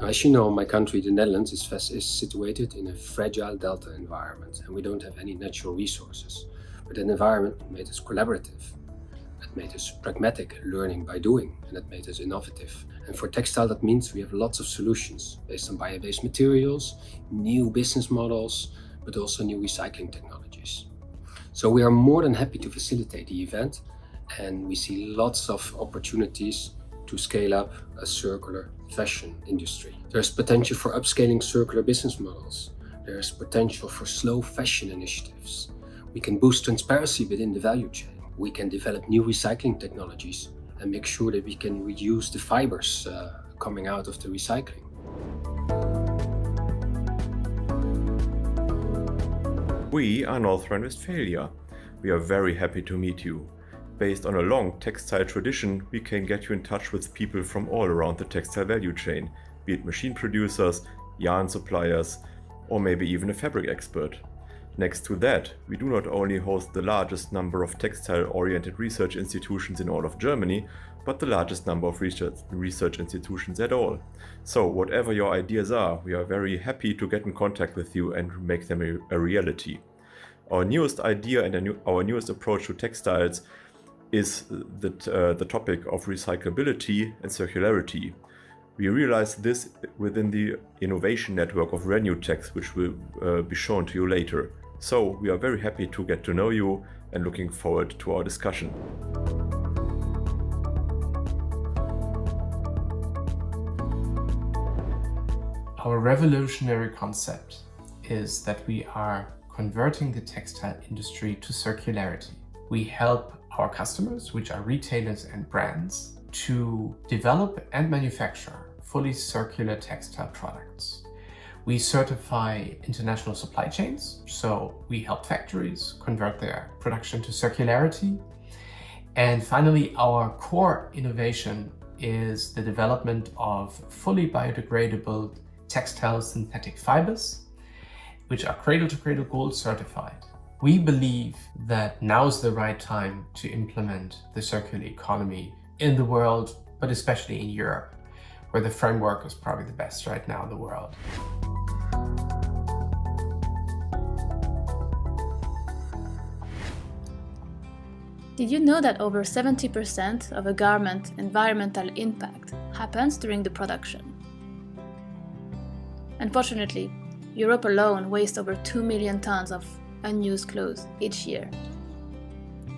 As you know, my country, the Netherlands, is situated in a fragile delta environment, and we don't have any natural resources. But that environment made us collaborative. It made us pragmatic, learning by doing, and it made us innovative. And for textile, that means we have lots of solutions based on bio-based materials, new business models, but also new recycling technologies. So we are more than happy to facilitate the event, and we see lots of opportunities to scale up a circular fashion industry. There's potential for upscaling circular business models. There's potential for slow fashion initiatives. We can boost transparency within the value chain. We can develop new recycling technologies and make sure that we can reuse the fibers coming out of the recycling. We are North Rhine-Westphalia. We are very happy to meet you. Based on a long textile tradition, we can get you in touch with people from all around the textile value chain, be it machine producers, yarn suppliers, or maybe even a fabric expert. Next to that, we do not only host the largest number of textile-oriented research institutions in all of Germany, but the largest number of research institutions at all. So whatever your ideas are, we are very happy to get in contact with you and make them a reality. Our newest idea and our newest approach to textiles is the topic of recyclability and circularity. We realize this within the innovation network of Renewtex, which will be shown to you later. So we are very happy to get to know you and looking forward to our discussion. Our revolutionary concept is that we are converting the textile industry to circularity. We help our customers, which are retailers and brands, to develop and manufacture fully circular textile products. We certify international supply chains, so we help factories convert their production to circularity. And finally, our core innovation is the development of fully biodegradable textile synthetic fibers, which are cradle-to-cradle gold certified. We believe that now is the right time to implement the circular economy in the world, but especially in Europe, where the framework is probably the best right now in the world. Did you know that over 70% of a garment's environmental impact happens during the production? Unfortunately, Europe alone wastes over 2 million tons of unused clothes each year.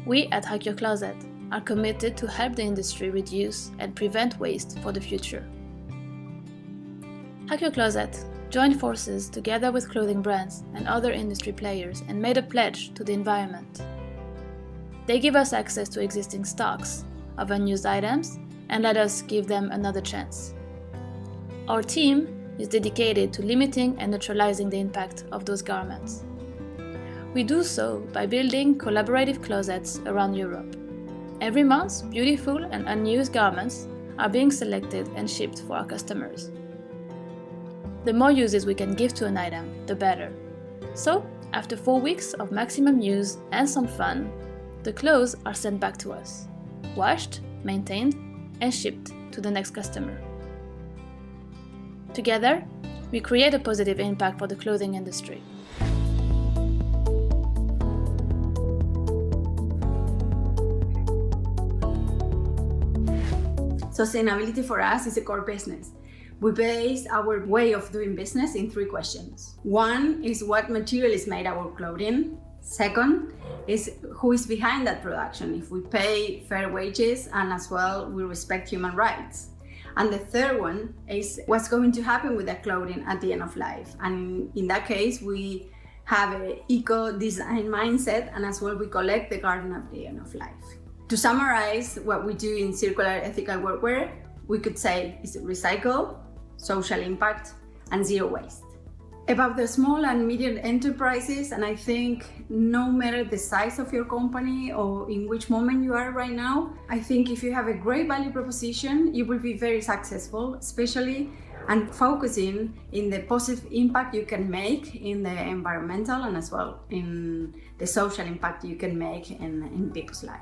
We at Hack Your Closet are committed to help the industry reduce and prevent waste for the future. Hack Your Closet joined forces together with clothing brands and other industry players and made a pledge to the environment. They give us access to existing stocks of unused items and let us give them another chance. Our team is dedicated to limiting and neutralizing the impact of those garments. We do so by building collaborative closets around Europe. Every month, beautiful and unused garments are being selected and shipped for our customers. The more uses we can give to an item, the better. So, after 4 weeks of maximum use and some fun, the clothes are sent back to us, washed, maintained, and shipped to the next customer. Together, we create a positive impact for the clothing industry. Sustainability for us is a core business. We base our way of doing business in 3 questions. One is what material is made our clothing. Second is who is behind that production, if we pay fair wages and as well we respect human rights. And the third one is what's going to happen with that clothing at the end of life. And in that case, we have an eco-design mindset, and as well we collect the garden at the end of life. To summarize what we do in circular ethical workwear, we could say is recycle, social impact, and zero waste. About the small and medium enterprises, and I think no matter the size of your company or in which moment you are right now, I think if you have a great value proposition, you will be very successful, especially and focusing in the positive impact you can make in the environmental and as well in the social impact you can make in people's life.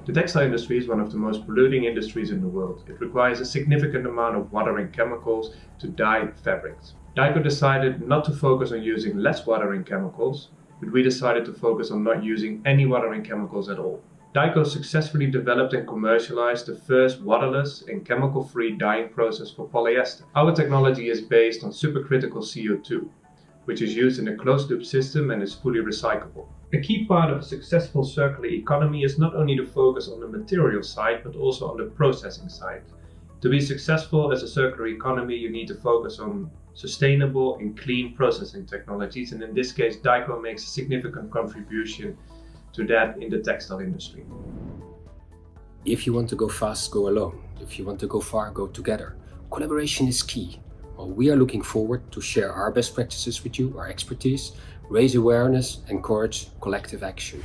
The textile industry is one of the most polluting industries in the world. It requires a significant amount of water and chemicals to dye fabrics. DYCO decided not to focus on using less watering chemicals, but we decided to focus on not using any watering chemicals at all. DYCO successfully developed and commercialized the first waterless and chemical-free dyeing process for polyester. Our technology is based on supercritical CO2, which is used in a closed-loop system and is fully recyclable. A key part of a successful circular economy is not only to focus on the material side, but also on the processing side. To be successful as a circular economy, you need to focus on sustainable and clean processing technologies, and in this case, DYCO makes a significant contribution to that in the textile industry. If you want to go fast, go alone. If you want to go far, go together. Collaboration is key. Well, we are looking forward to share our best practices with you, our expertise, raise awareness, encourage collective action.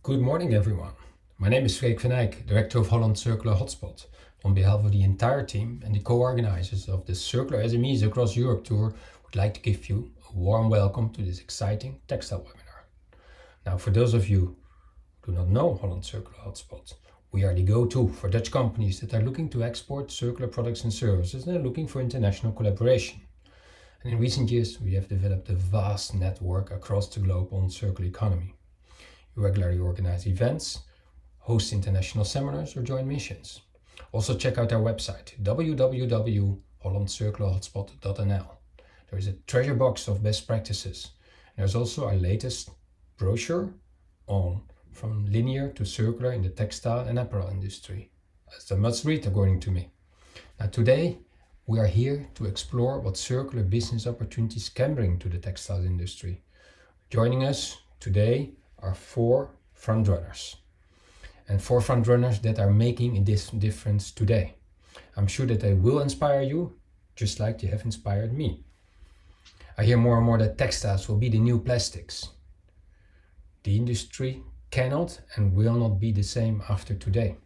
Good morning, everyone. My name is Freek van Eyck, Director of Holland Circular Hotspot. On behalf of the entire team and the co-organizers of the Circular SMEs Across Europe Tour, would like to give you a warm welcome to this exciting textile webinar. Now, for those of you who do not know Holland Circular Hotspot, we are the go-to for Dutch companies that are looking to export circular products and services and are looking for international collaboration. And in recent years, we have developed a vast network across the globe on circular economy. We regularly organize events, host international seminars, or join missions. Also check out our website, www.hollandcircularhotspot.nl. There is a treasure box of best practices. There's also our latest brochure on from linear to circular in the textile and apparel industry. That's a must read according to me. Now today, we are here to explore what circular business opportunities can bring to the textile industry. Joining us today are 4 frontrunners, and 4 frontrunners that are making a difference today. I'm sure that they will inspire you, just like they have inspired me. I hear more and more that textiles will be the new plastics. The industry cannot and will not be the same after today.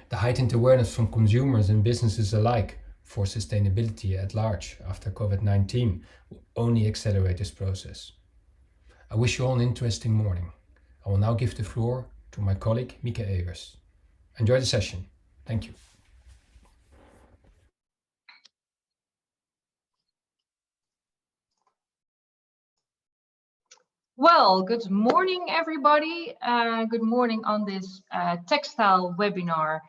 The heightened awareness from consumers and businesses alike for sustainability at large after COVID-19 will only accelerate this process. I wish you all an interesting morning. I will now give the floor to my colleague Mieke Evers. Enjoy the session. Thank you. Well, good morning, everybody. Good morning on this textile webinar.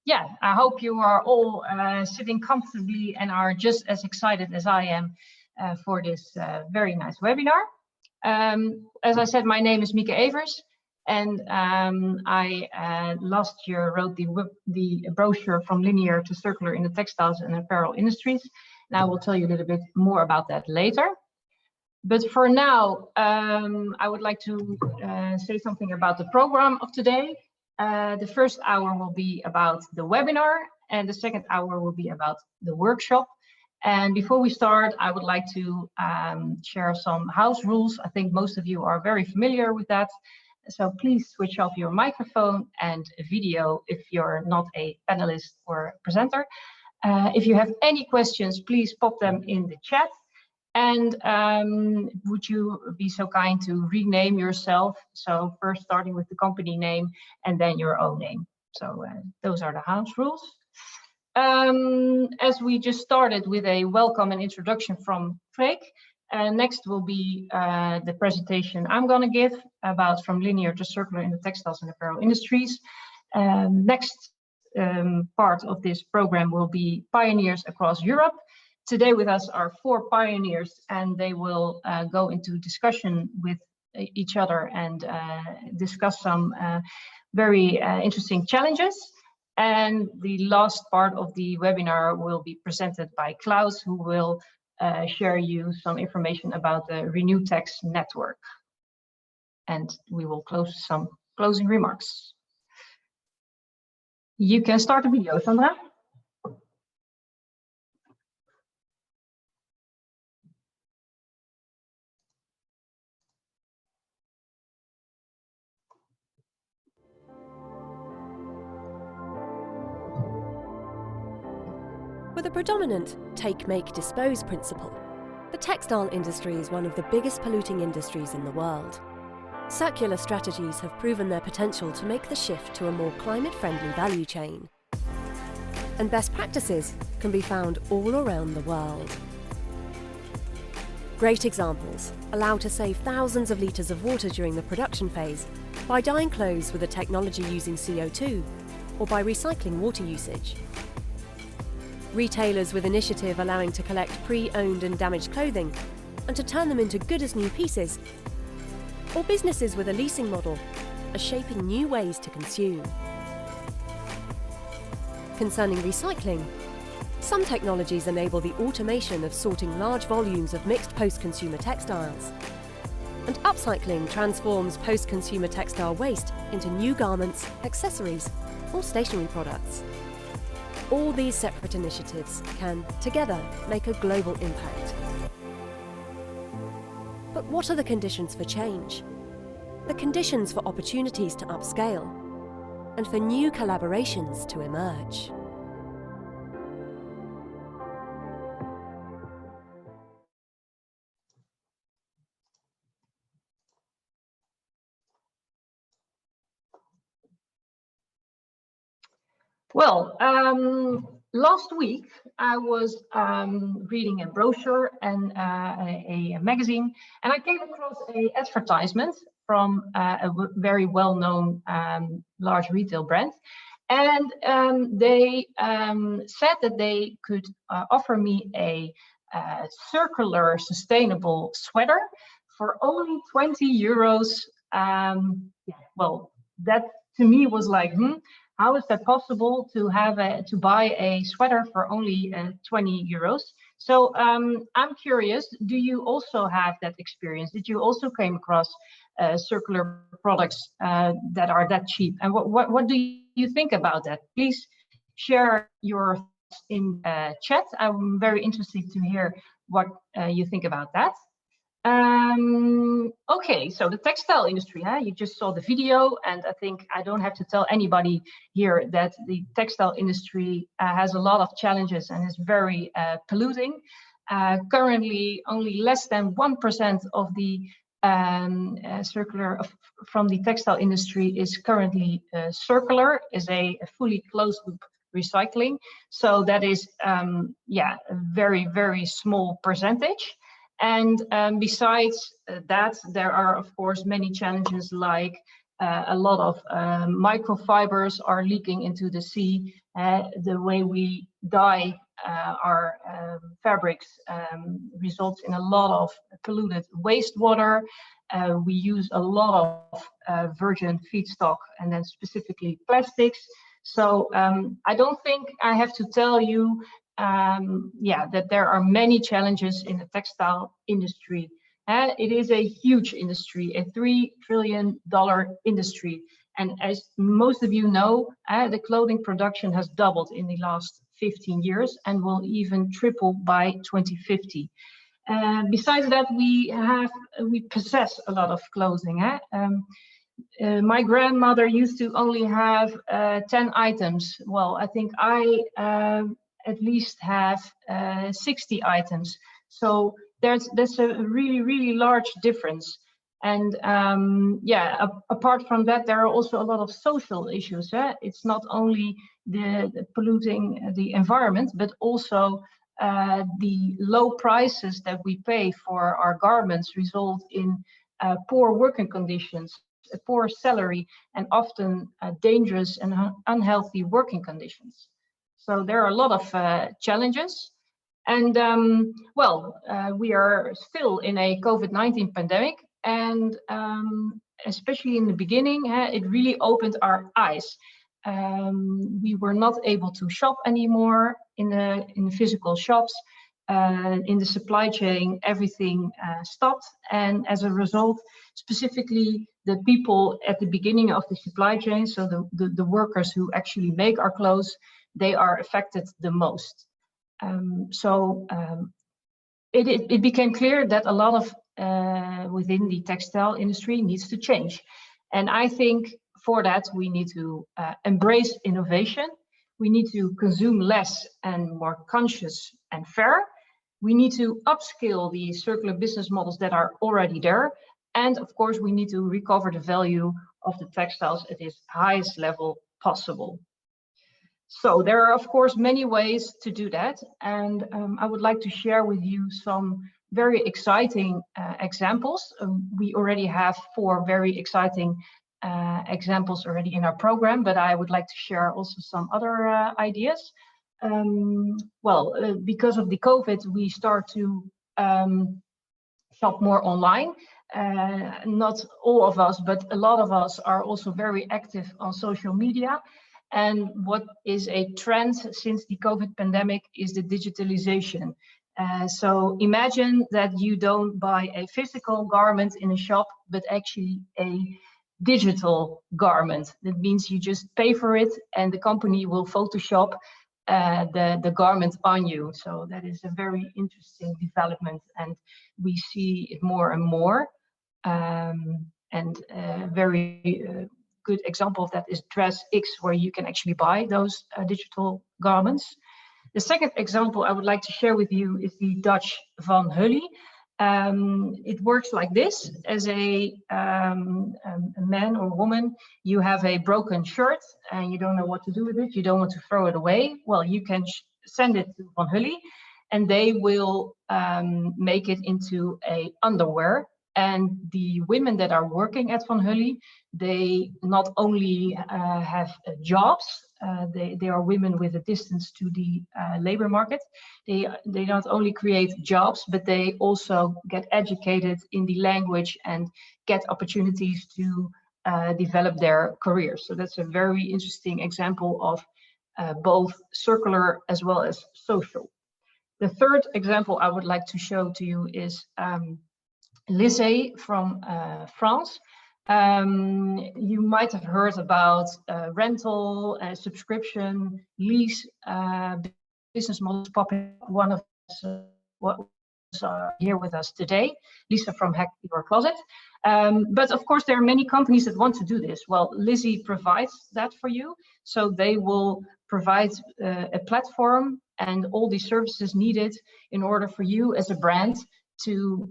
Yeah, I hope you are all sitting comfortably and are just as excited as I am for this very nice webinar. As I said, my name is Mieke Evers, and I last year wrote the brochure From Linear to Circular in the Textiles and Apparel Industries, and I will tell you a little bit more about that later. But for now, I would like to say something about the program of today. The first hour will be about the webinar, and the second hour will be about the workshop. And before we start, I would like to share some house rules. I think most of you are very familiar with that. So please switch off your microphone and video if you're not a panelist or presenter. If you have any questions, please pop them in the chat. And would you be so kind to rename yourself? So first starting with the company name and then your own name. So those are the house rules. As we just started with a welcome and introduction from Freek, next will be the presentation I'm going to give about From Linear to Circular in the Textiles and Apparel Industries. Next part of this program will be Pioneers Across Europe. Today with us are 4 pioneers, and they will go into discussion with each other and discuss some very interesting challenges. And the last part of the webinar will be presented by Klaus, who will share you some information about the RenewTex network. And we will close some closing remarks. You can start the video, Sandra. With a predominant take, make, dispose principle, the textile industry is one of the biggest polluting industries in the world. Circular strategies have proven their potential to make the shift to a more climate-friendly value chain. And best practices can be found all around the world. Great examples allow to save thousands of litres of water during the production phase by dyeing clothes with a technology using CO2 or by recycling water usage. Retailers with initiative allowing to collect pre-owned and damaged clothing and to turn them into good as new pieces. Or businesses with a leasing model are shaping new ways to consume. Concerning recycling, some technologies enable the automation of sorting large volumes of mixed post-consumer textiles. And upcycling transforms post-consumer textile waste into new garments, accessories, or stationery products. All these separate initiatives can, together, make a global impact. But what are the conditions for change? The conditions for opportunities to upscale, and for new collaborations to emerge. Well, last week I was reading a brochure and a magazine, and I came across an advertisement from a very well-known large retail brand. And they said that they could offer me a circular sustainable sweater for only 20 euros. Well, that to me was like, how is that possible to have to buy a sweater for only 20 euros? So I'm curious, do you also have that experience? Did you also came across circular products that are that cheap? And what do you think about that? Please share your thoughts in chat. I'm very interested to hear what you think about that. Okay, so the textile industry, you just saw the video, and I think I don't have to tell anybody here that the textile industry has a lot of challenges and is very polluting. Currently, only less than 1% of the circular from the textile industry is currently circular, is a fully closed loop recycling. So that is, yeah, a very, very small percentage. And besides that, there are, of course, many challenges like a lot of microfibers are leaking into the sea. The way we dye our fabrics results in a lot of polluted wastewater. We use a lot of virgin feedstock and then specifically plastics. So I don't think I have to tell you yeah, that there are many challenges in the textile industry. It is a huge industry, a $3 trillion industry. And as most of you know, the clothing production has doubled in the last 15 years and will even triple by 2050. Besides that, we possess a lot of clothing. My grandmother used to only have 10 items. Well, I think I at least have 60 items. So there's a really, really large difference. And yeah, apart from that, there are also a lot of social issues. It's not only the polluting the environment, but also the low prices that we pay for our garments result in poor working conditions, a poor salary, and often dangerous and unhealthy working conditions. So there are a lot of challenges. And well, we are still in a COVID-19 pandemic. And especially in the beginning, it really opened our eyes. We were not able to shop anymore in the physical shops. in the supply chain, everything stopped. And as a result, specifically the people at the beginning of the supply chain, so the workers who actually make our clothes, they are affected the most. It became clear that a lot of within the textile industry needs to change. And I think for that, we need to embrace innovation. We need to consume less and more conscious and fair. We need to upskill the circular business models that are already there. And of course, we need to recover the value of the textiles at its highest level possible. So there are, of course, many ways to do that. And I would like to share with you some very exciting examples. We already have 4 very exciting examples already in our program, but I would like to share also some other ideas. Because of the COVID, we start to shop more online. Not all of us, but a lot of us are also very active on social media. And what is a trend since the COVID pandemic is the digitalization. So imagine that you don't buy a physical garment in a shop, but actually a digital garment. That means you just pay for it and the company will Photoshop the garment on you. So that is a very interesting development, and we see it more and more. Very good example of that is Dress X, where you can actually buy those digital garments. The second example I would like to share with you is the Dutch Van Hully. It works like this: as a man or woman, you have a broken shirt and you don't know what to do with it, you don't want to throw it away. Well, you can send it to Van Hully and they will make it into a underwear. And the women that are working at Van Hully, they not only have jobs, they are women with a distance to the labor market. They not only create jobs, but they also get educated in the language and get opportunities to develop their careers. So that's a very interesting example of both circular as well as social. The third example I would like to show to you is Lizzie from France. You might have heard about rental, subscription, lease business models popping up. One of what was here with us today, Lisa from Hack Your Closet. But of course, there are many companies that want to do this. Well, Lizzie provides that for you. So they will provide a platform and all the services needed in order for you as a brand to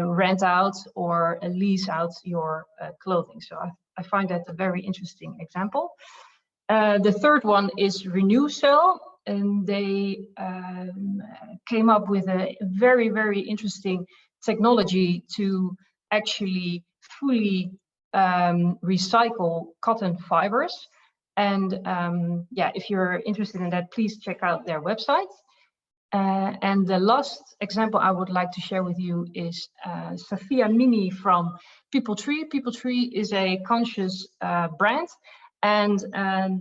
rent out or lease out your clothing. So I find that a very interesting example. The third one is RenewCell, and they came up with a very, very interesting technology to actually fully recycle cotton fibers. And yeah, if you're interested in that, please check out their website. And the last example I would like to share with you is Sophia Mini from People-Tree. People-Tree is a conscious brand, and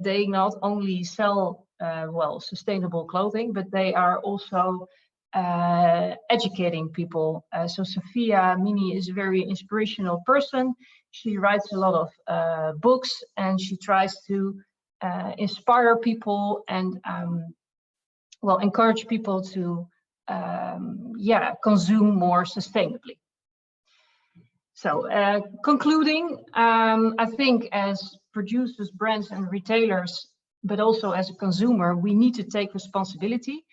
they not only sell sustainable clothing, but they are also educating people. So Sophia Mini is a very inspirational person. She writes a lot of books, and she tries to inspire people and encourage people to consume more sustainably. So concluding, I think as producers, brands and retailers, but also as a consumer, we need to take responsibility.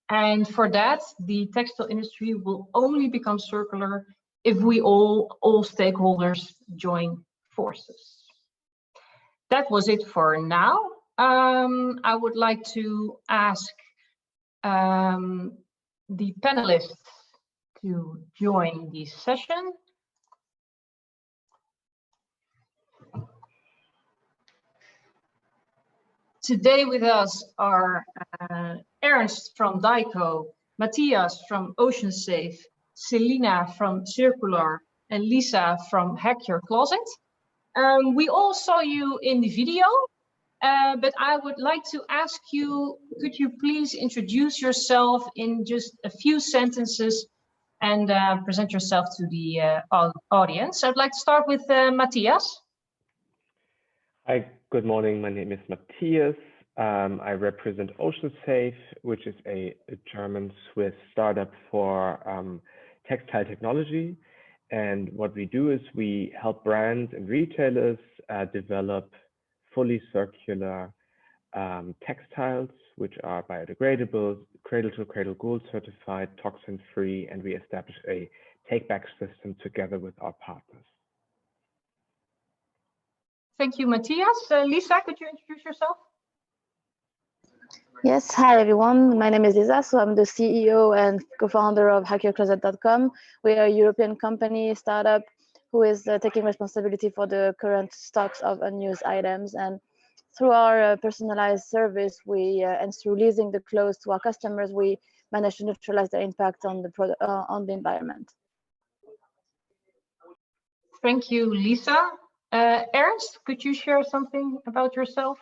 And for that, the textile industry will only become circular if we all stakeholders join forces. That was it for now. I would like to ask the panelists to join this session. Today with us are Ernst from Dyco, Matthias from Ocean Safe, Selina from Circular, and Lisa from Hack Your Closet. We all saw you in the video. But I would like to ask you, could you please introduce yourself in just a few sentences and present yourself to the audience? I'd like to start with Matthias. Hi, good morning. My name is Matthias. I represent OceanSafe, which is a German-Swiss startup for textile technology. And what we do is we help brands and retailers develop fully circular textiles, which are biodegradable, cradle-to-cradle gold certified, toxin-free, and we establish a take-back system together with our partners. Thank you, Matthias. Lisa, could you introduce yourself? Yes, hi everyone. My name is Lisa, so I'm the CEO and co-founder of HackYourCloset.com. We are a European company startup who is taking responsibility for the current stocks of unused items. And through our personalized service, and through leasing the clothes to our customers, we manage to neutralize the impact on the environment. Thank you, Lisa. Ernst, could you share something about yourself?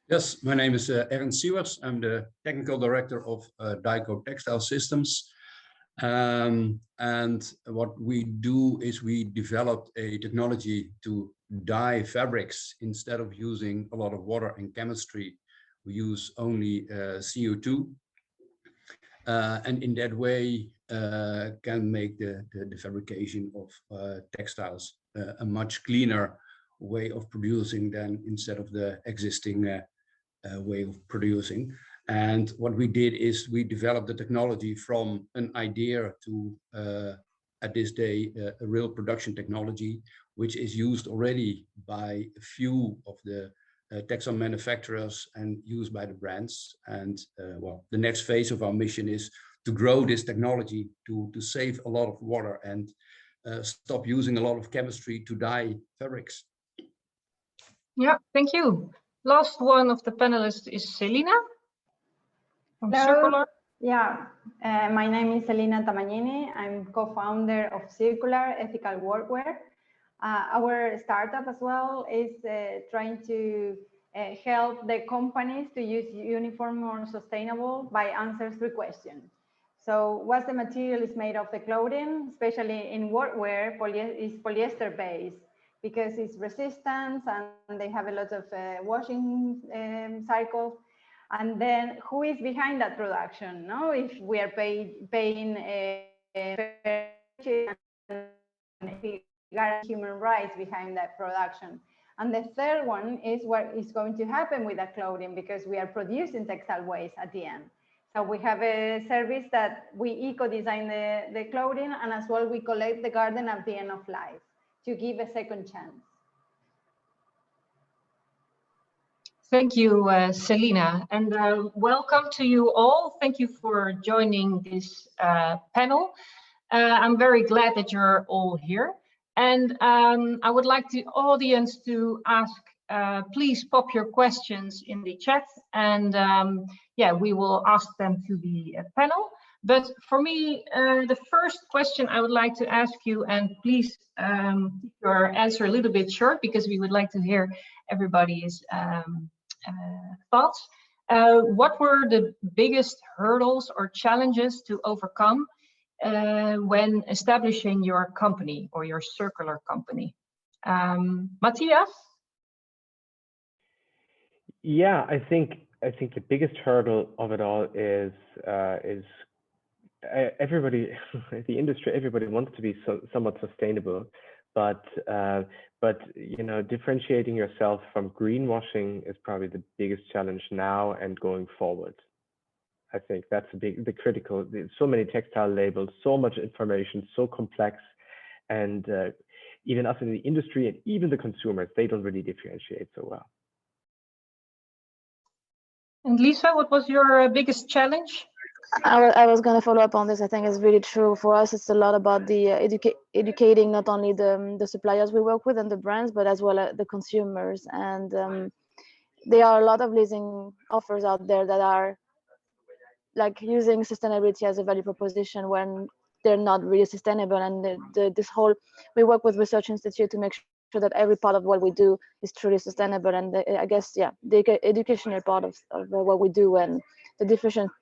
Yes, my name is Ernst Siewers. I'm the technical director of Dyco Textile Systems. And what we do is we developed a technology to dye fabrics. Instead of using a lot of water and chemistry, we use only CO2. And in that way, can make the fabrication of textiles a much cleaner way of producing than instead of the existing way of producing. And what we did is we developed the technology from an idea to, at this day, a real production technology, which is used already by a few of the textile manufacturers and used by the brands. And well, the next phase of our mission is to grow this technology to save a lot of water and stop using a lot of chemistry to dye fabrics. Yeah, thank you. Last one of the panelists is Selina from Circular. Yeah, my name is Selina Tamagnini. I'm co-founder of Circular Ethical Workwear. Our startup as well is trying to help the companies to use uniform more sustainable by answers to questions. So what the material is made of the clothing, especially in workwear, is polyester based because it's resistant and they have a lot of washing cycles. And then who is behind that production? No, if we are paying human rights behind that production. And the third one is what is going to happen with that clothing because we are producing textile waste at the end. So we have a service that we eco-design the clothing and as well we collect the garden at the end of life to give a second chance. Thank you, Selina, and welcome to you all. Thank you for joining this panel. I'm very glad that you're all here. And I would like the audience to ask, please pop your questions in the chat and yeah, we will ask them to the panel. But for me, the first question I would like to ask you, and please keep your answer a little bit short because we would like to hear everybody's thoughts. What were the biggest hurdles or challenges to overcome when establishing your company or your circular company? Matthias? Yeah, I think the biggest hurdle of it all is everybody, the industry, everybody wants to be somewhat sustainable, but you know, differentiating yourself from greenwashing is probably the biggest challenge now and going forward. I think that's the critical. There's so many textile labels, so much information, so complex, and even us in the industry and even the consumers, they don't really differentiate so well. And Lisa, what was your biggest challenge? I was going to follow up on this. I think it's really true. For us, it's a lot about the educating not only the suppliers we work with and the brands, but as well the consumers. And there are a lot of leasing offers out there that are like using sustainability as a value proposition when they're not really sustainable. And we work with Research Institute to make sure that every part of what we do is truly sustainable. And I guess, yeah, the educational part of what we do and the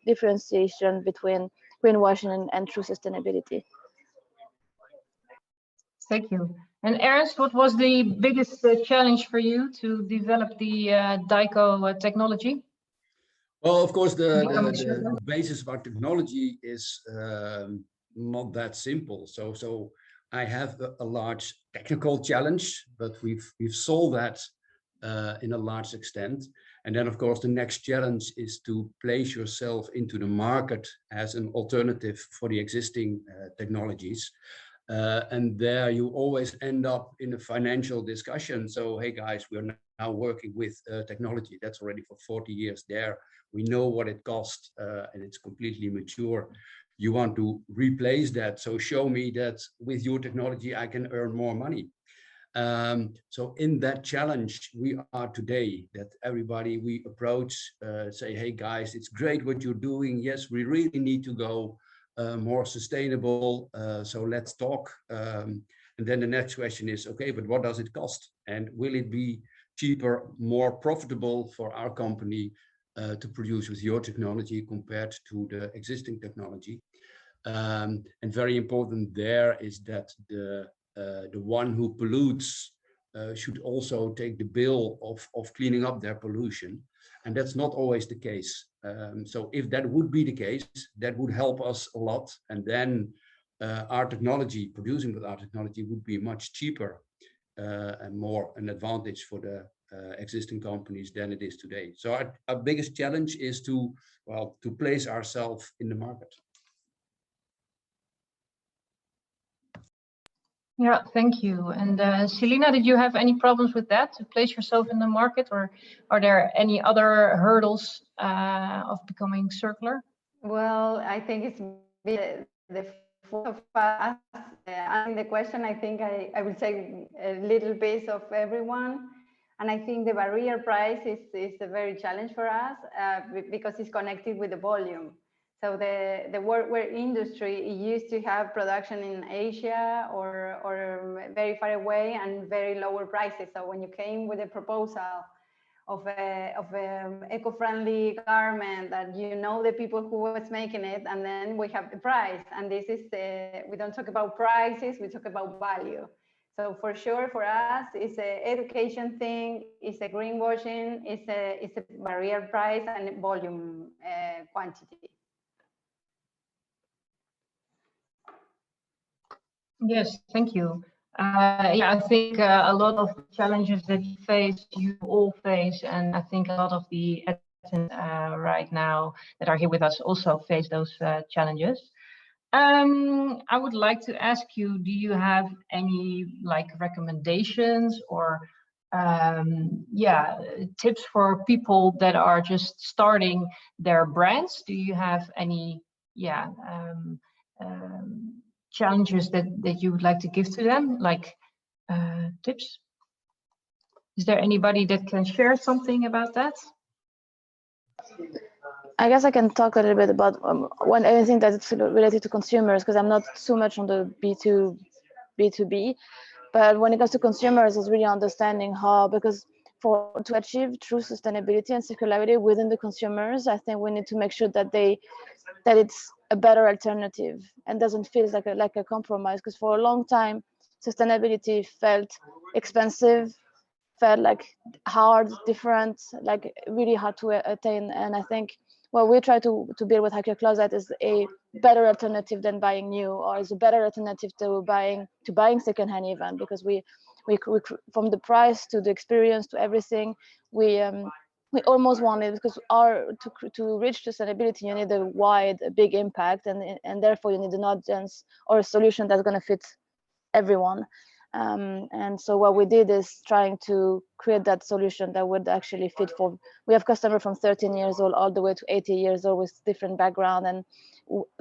differentiation between greenwashing and true sustainability. Thank you. And Ernst, what was the biggest challenge for you to develop the DICO technology? Well, of course, the basis of our technology is not that simple. So I have a large technical challenge, but we've solved that in a large extent. And then, of course, the next challenge is to place yourself into the market as an alternative for the existing technologies. And there you always end up in a financial discussion. So, hey guys, we're now working with technology that's already for 40 years there. We know what it costs and it's completely mature. You want to replace that. So show me that with your technology, I can earn more money. So in that challenge, we are today, that everybody we approach say, hey guys, it's great what you're doing. Yes, we really need to go more sustainable. So let's talk. And then the next question is, okay, but what does it cost? And will it be cheaper, more profitable for our company to produce with your technology compared to the existing technology? And very important there is that the one who pollutes should also take the bill of cleaning up their pollution. And that's not always the case. So if that would be the case, that would help us a lot. And then our technology, producing with our technology, would be much cheaper and more an advantage for the existing companies than it is today. So our biggest challenge is to place ourselves in the market. Yeah, thank you. And Selina, did you have any problems with that, to place yourself in the market, or are there any other hurdles of becoming circular? Well, I think it's the four of us answering the question. I think I will take a little piece of everyone. And I think the barrier price is a very challenge for us because it's connected with the volume. So the workwear industry used to have production in Asia or very far away and very lower prices. So when you came with a proposal of an eco-friendly garment that you know the people who was making it, and then we have the price. And this is we don't talk about prices, we talk about value. So for sure, for us, it's an education thing, it's a greenwashing, it's a barrier price and volume quantity. Yes, thank you. Yeah, I think a lot of the challenges that you all face, and I think a lot of the right now that are here with us also face those challenges. I would like to ask you, do you have any recommendations or tips for people that are just starting their brands? Do you have any challenges that you would like to give to them, like tips? Is there anybody that can share something about that? I guess I can talk a little bit about anything that's related to consumers, because I'm not too much on the B2B. But when it comes to consumers, it's really understanding how, because to achieve true sustainability and circularity within the consumers, I think we need to make sure that it's a better alternative and doesn't feel like a compromise. Because for a long time, sustainability felt expensive, felt like hard, different, like really hard to attain. And I think what we try to build with Hack Your Closet is a better alternative than buying new, or is a better alternative to buying secondhand even, because we from the price to the experience to everything, we almost want it, because to reach sustainability you need a big impact, and therefore you need an audience or a solution that's going to fit everyone. And so what we did is trying to create that solution that would actually fit for. We have customers from 13 years old all the way to 80 years old with different background, and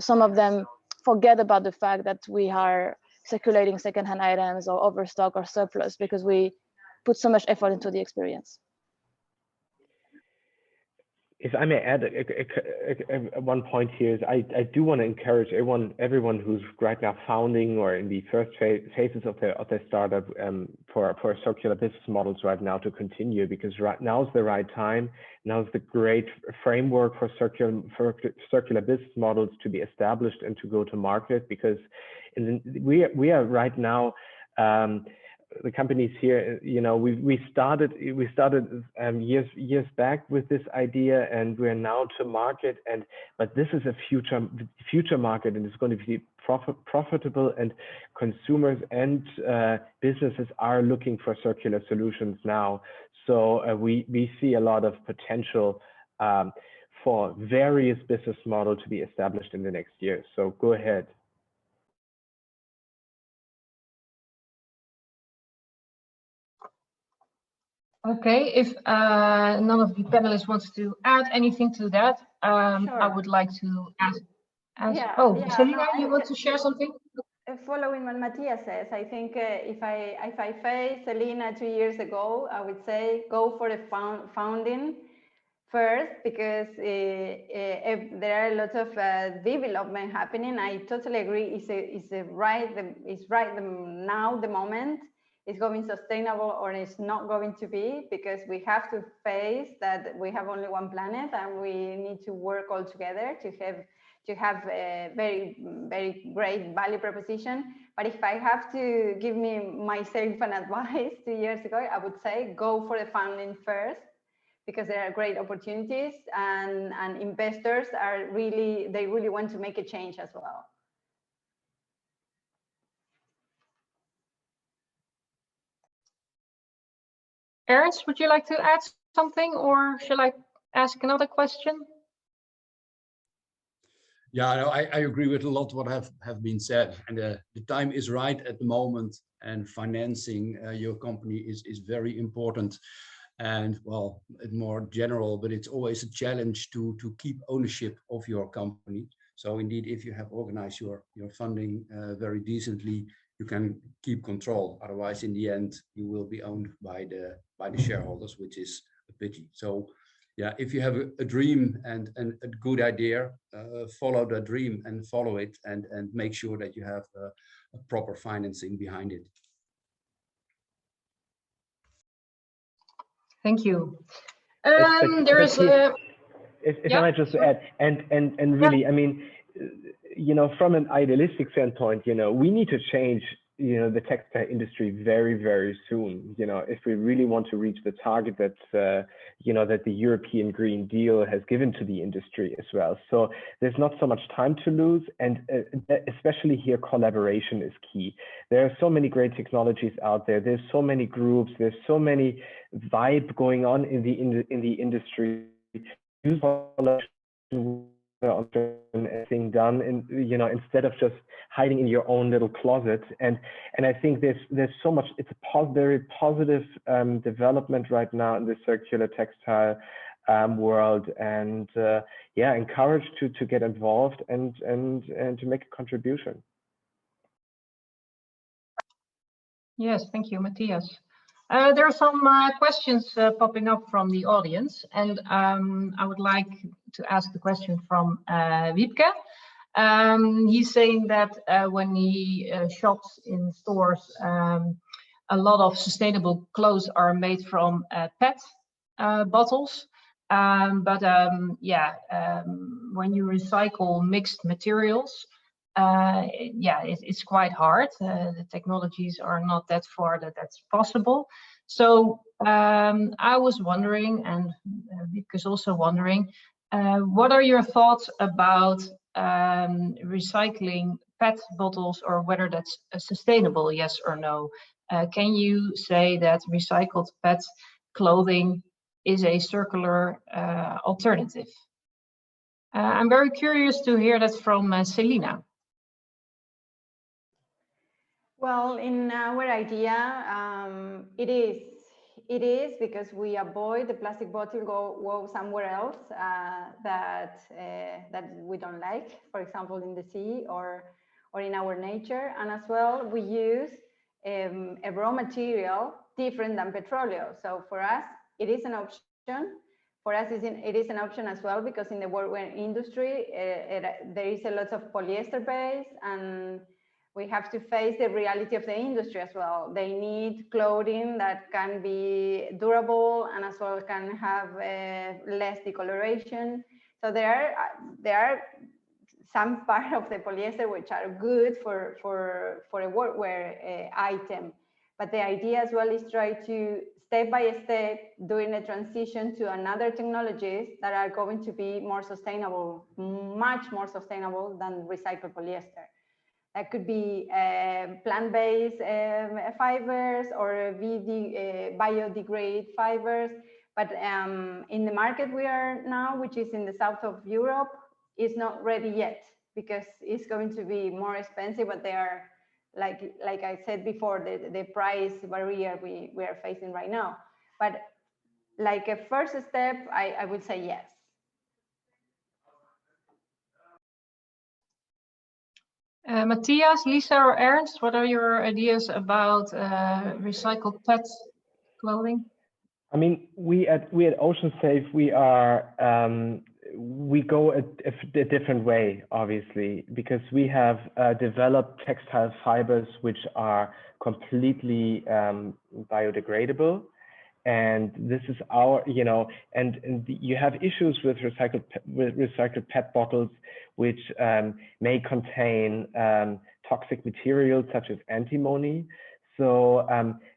some of them forget about the fact that we are circulating secondhand items or overstock or surplus, because we put so much effort into the experience. If I may add one point here, is I do want to encourage everyone who's right now founding or in the first phases of their startup for circular business models right now to continue, because right now is the right time. Now is the great framework for circular business models to be established and to go to market, because we are right now. The companies here, you know, we started years back with this idea, and we're now to market. But this is a future market, and it's going to be profitable. And consumers and businesses are looking for circular solutions now. So we see a lot of potential for various business models to be established in the next year. So go ahead. Okay, if none of the panelists wants to add anything to that, Sure. I would like to ask. Yeah, Selina, you want to share something? Following what Matthias says, I think if I faced Selina 2 years ago, I would say go for the founding first, because there are lots of development happening. I totally agree. It's right now the moment. It's going sustainable or it's not going to be, because we have to face that we have only one planet and we need to work all together to have a very, very great value proposition. But if I have to give me myself an advice 2 years ago, I would say go for the funding first, because there are great opportunities and investors they really want to make a change as well. Ernst, would you like to add something, or shall I ask another question? Yeah, no, I agree with a lot what have been said, and the time is right at the moment, and financing your company is very important. And well, more general, but it's always a challenge to keep ownership of your company. So indeed, if you have organized your funding very decently, you can keep control. Otherwise, in the end, you will be owned by the shareholders, which is a pity. So yeah, if you have a dream and a good idea, follow the dream and follow it, and make sure that you have a proper financing behind it. Thank you. There is a. If I might just add, and really, I mean, you know, from an idealistic standpoint, you know, we need to change, you know, the textile industry very, very soon. You know, if we really want to reach the target that, you know, that the European Green Deal has given to the industry as well. So there's not so much time to lose, and especially here, collaboration is key. There are so many great technologies out there. There's so many groups. There's so many vibe going on in the industry. Use thing done, and you know, instead of just hiding in your own little closet. And I think there's so much. It's a very positive development right now in the circular textile world, and yeah, encouraged to get involved and to make a contribution. Yes, thank you, Matthias. There are some questions popping up from the audience, and I would like to ask the question from Wiebke. He's saying that when he shops in stores, a lot of sustainable clothes are made from PET bottles. When you recycle mixed materials, it's quite hard. The technologies are not that far that that's possible. So I was wondering, and Wiebke's also wondering, what are your thoughts about recycling PET bottles, or whether that's sustainable, yes or no? Can you say that recycled PET clothing is a circular alternative? I'm very curious to hear that from Selina. Well, in our idea, it is because we avoid the plastic bottle go somewhere else that we don't like, for example, in the sea or in our nature. And as well, we use a raw material different than petroleum. So for us, it is an option For us, it is an option as well, because in the workwear industry, there is a lot of polyester base, and we have to face the reality of the industry as well. They need clothing that can be durable and as well can have less decoloration. So there are some part of the polyester which are good for a workwear item. But the idea as well is try to step by step doing a transition to another technologies that are going to be more sustainable, much more sustainable than recycled polyester. That could be plant-based fibers or biodegradable fibers. But in the market we are now, which is in the south of Europe, is not ready yet, because it's going to be more expensive, but they are, like I said before, the price barrier we are facing right now. But like a first step, I would say yes. Matthias, Lisa, or Ernst, what are your ideas about recycled PET clothing? I mean, we at Ocean Safe, we go a different way, obviously, because we have developed textile fibers which are completely biodegradable. And this is our, and you have issues with recycled PET bottles, which may contain toxic materials such as antimony. So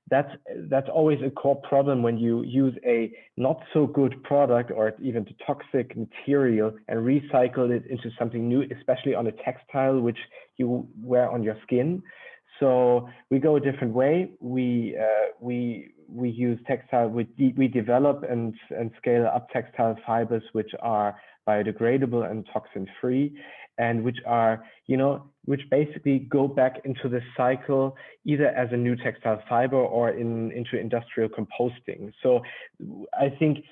that's always a core problem when you use a not so good product or even a toxic material and recycle it into something new, especially on a textile which you wear on your skin. So we go a different way. We use textile. We develop and scale up textile fibers which are biodegradable and toxin free, and which are, which basically go back into the cycle either as a new textile fiber or into industrial composting. So I think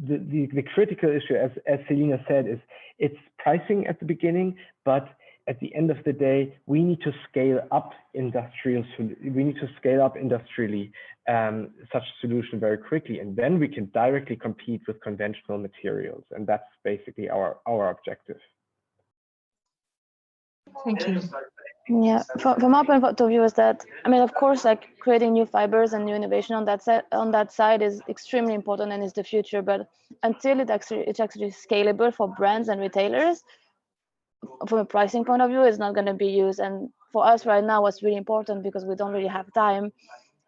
the critical issue, as Selina said, is it's pricing at the beginning, but at the end of the day, we need to scale up industrially such a solution very quickly, and then we can directly compete with conventional materials, and that's basically our objective. Thank you. Yeah, from our point of view is that, I mean, of course, like creating new fibers and new innovation on that side is extremely important and is the future. But until it's actually scalable for brands and retailers, from a pricing point of view, it's not going to be used. And for us right now, what's really important, because we don't really have time,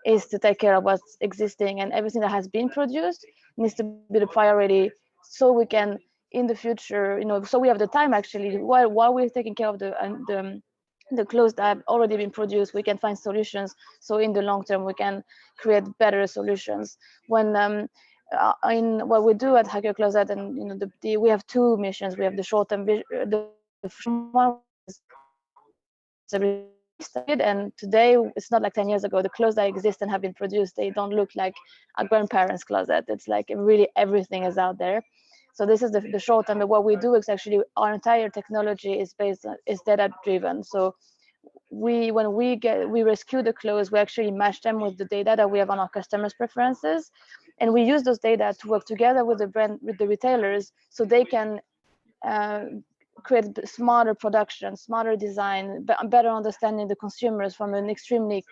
is to take care of what's existing, and everything that has been produced needs to be the priority, so we can in the future, so we have the time actually while we're taking care of the clothes that have already been produced, we can find solutions. So in the long term, we can create better solutions. When in what we do at Hacker Closet, and we have two missions. We have the short term vision, one is, and today it's not like 10 years ago. The clothes that exist and have been produced, they don't look like a grandparents' closet. It's like really everything is out there. So this is the short term. But what we do is actually our entire technology is data driven. So when we rescue the clothes, we actually match them with the data that we have on our customers' preferences, and we use those data to work together with the retailers, so they can create smarter production, smarter design, better understanding the consumers from an extremely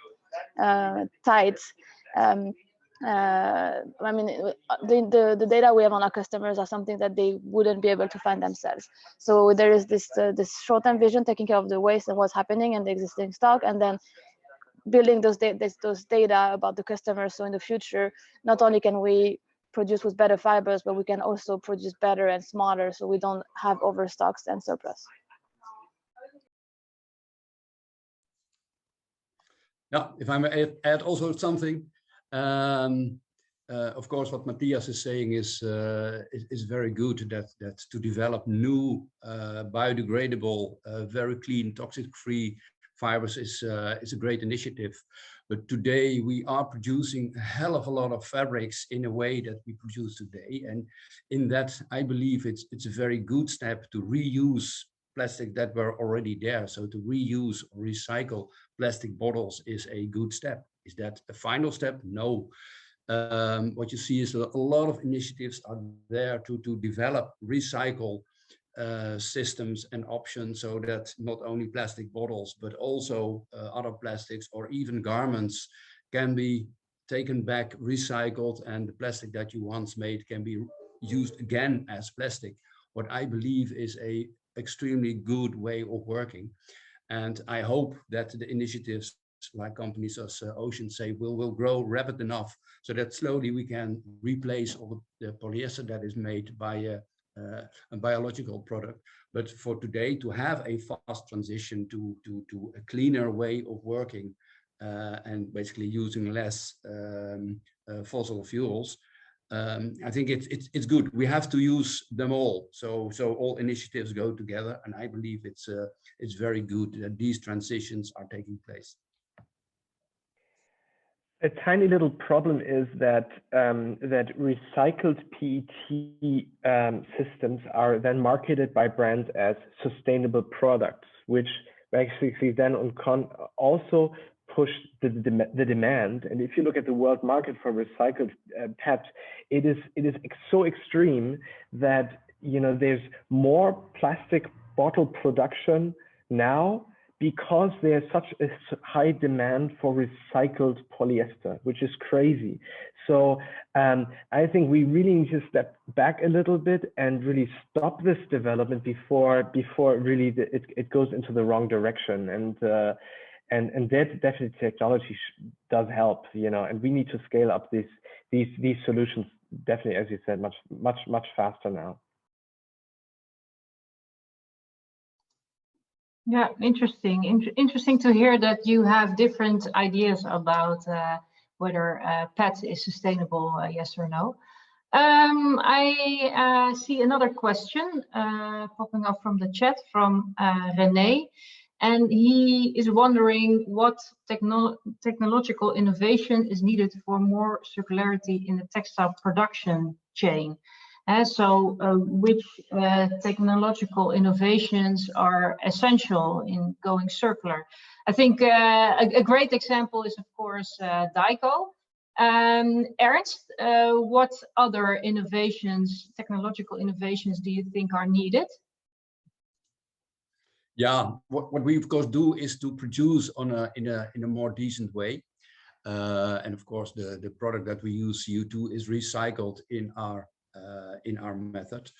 tight. I mean, the data we have on our customers are something that they wouldn't be able to find themselves. So there is this short-term vision, taking care of the waste and what's happening in the existing stock, and then building those data about the customers. So in the future, not only can we produce with better fibers, but we can also produce better and smarter, so we don't have overstocks and surplus. Yeah, if I may add also something. Of course, what Matthias is saying is very good. That to develop new biodegradable, very clean, toxic-free fibers is a great initiative. But today we are producing a hell of a lot of fabrics in a way that we produce today, and in that I believe it's a very good step to reuse plastic that were already there. So to reuse or recycle plastic bottles is a good step. Is that a final step? No. what you see is a lot of initiatives are there to develop recycle systems and options, so that not only plastic bottles but also other plastics or even garments can be taken back, recycled, and the plastic that you once made can be used again as plastic. What I believe is a extremely good way of working, and I hope that the initiatives like companies as Ocean Safe will grow rapid enough so that slowly we can replace all the polyester that is made by a biological product. But for today, to have a fast transition to a cleaner way of working and basically using less fossil fuels, I think it's good. We have to use them all. So all initiatives go together, and I believe it's very good that these transitions are taking place. A tiny little problem is that that recycled PET systems are then marketed by brands as sustainable products, which basically then also push the demand. And if you look at the world market for recycled PET, it is so extreme that, you know, there's more plastic bottle production now because there's such a high demand for recycled polyester, which is crazy. So I think we really need to step back a little bit and really stop this development before really it goes into the wrong direction. And that definitely technology does help, you know, and we need to scale up these solutions definitely, as you said, much faster now. Yeah, interesting. Interesting to hear that you have different ideas about whether PET is sustainable, yes or no. I see another question popping up from the chat from René, and he is wondering what technological innovation is needed for more circularity in the textile production chain. Which technological innovations are essential in going circular? I think a great example is, of course, DYCO. Ernst, what other innovations, technological innovations, do you think are needed? Yeah, what we of course do is to produce in a more decent way, and of course the product that we use, CO2, is recycled in our method.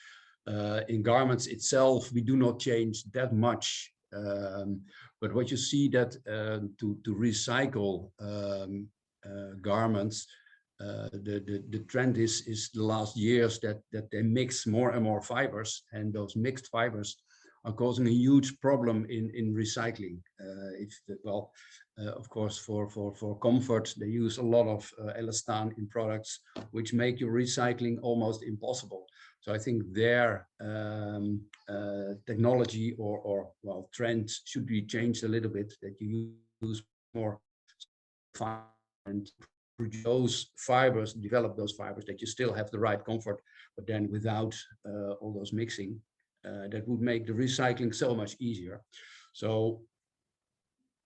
In garments itself, we do not change that much, but what you see that to recycle garments, the trend is the last years that they mix more and more fibers, and those mixed fibers are causing a huge problem in recycling. Of course, for comfort, they use a lot of elastan in products, which make your recycling almost impossible. So I think their technology or trends should be changed a little bit, that you use more and those fibers, develop those fibers, that you still have the right comfort, but then without all those mixing. That would make the recycling so much easier. So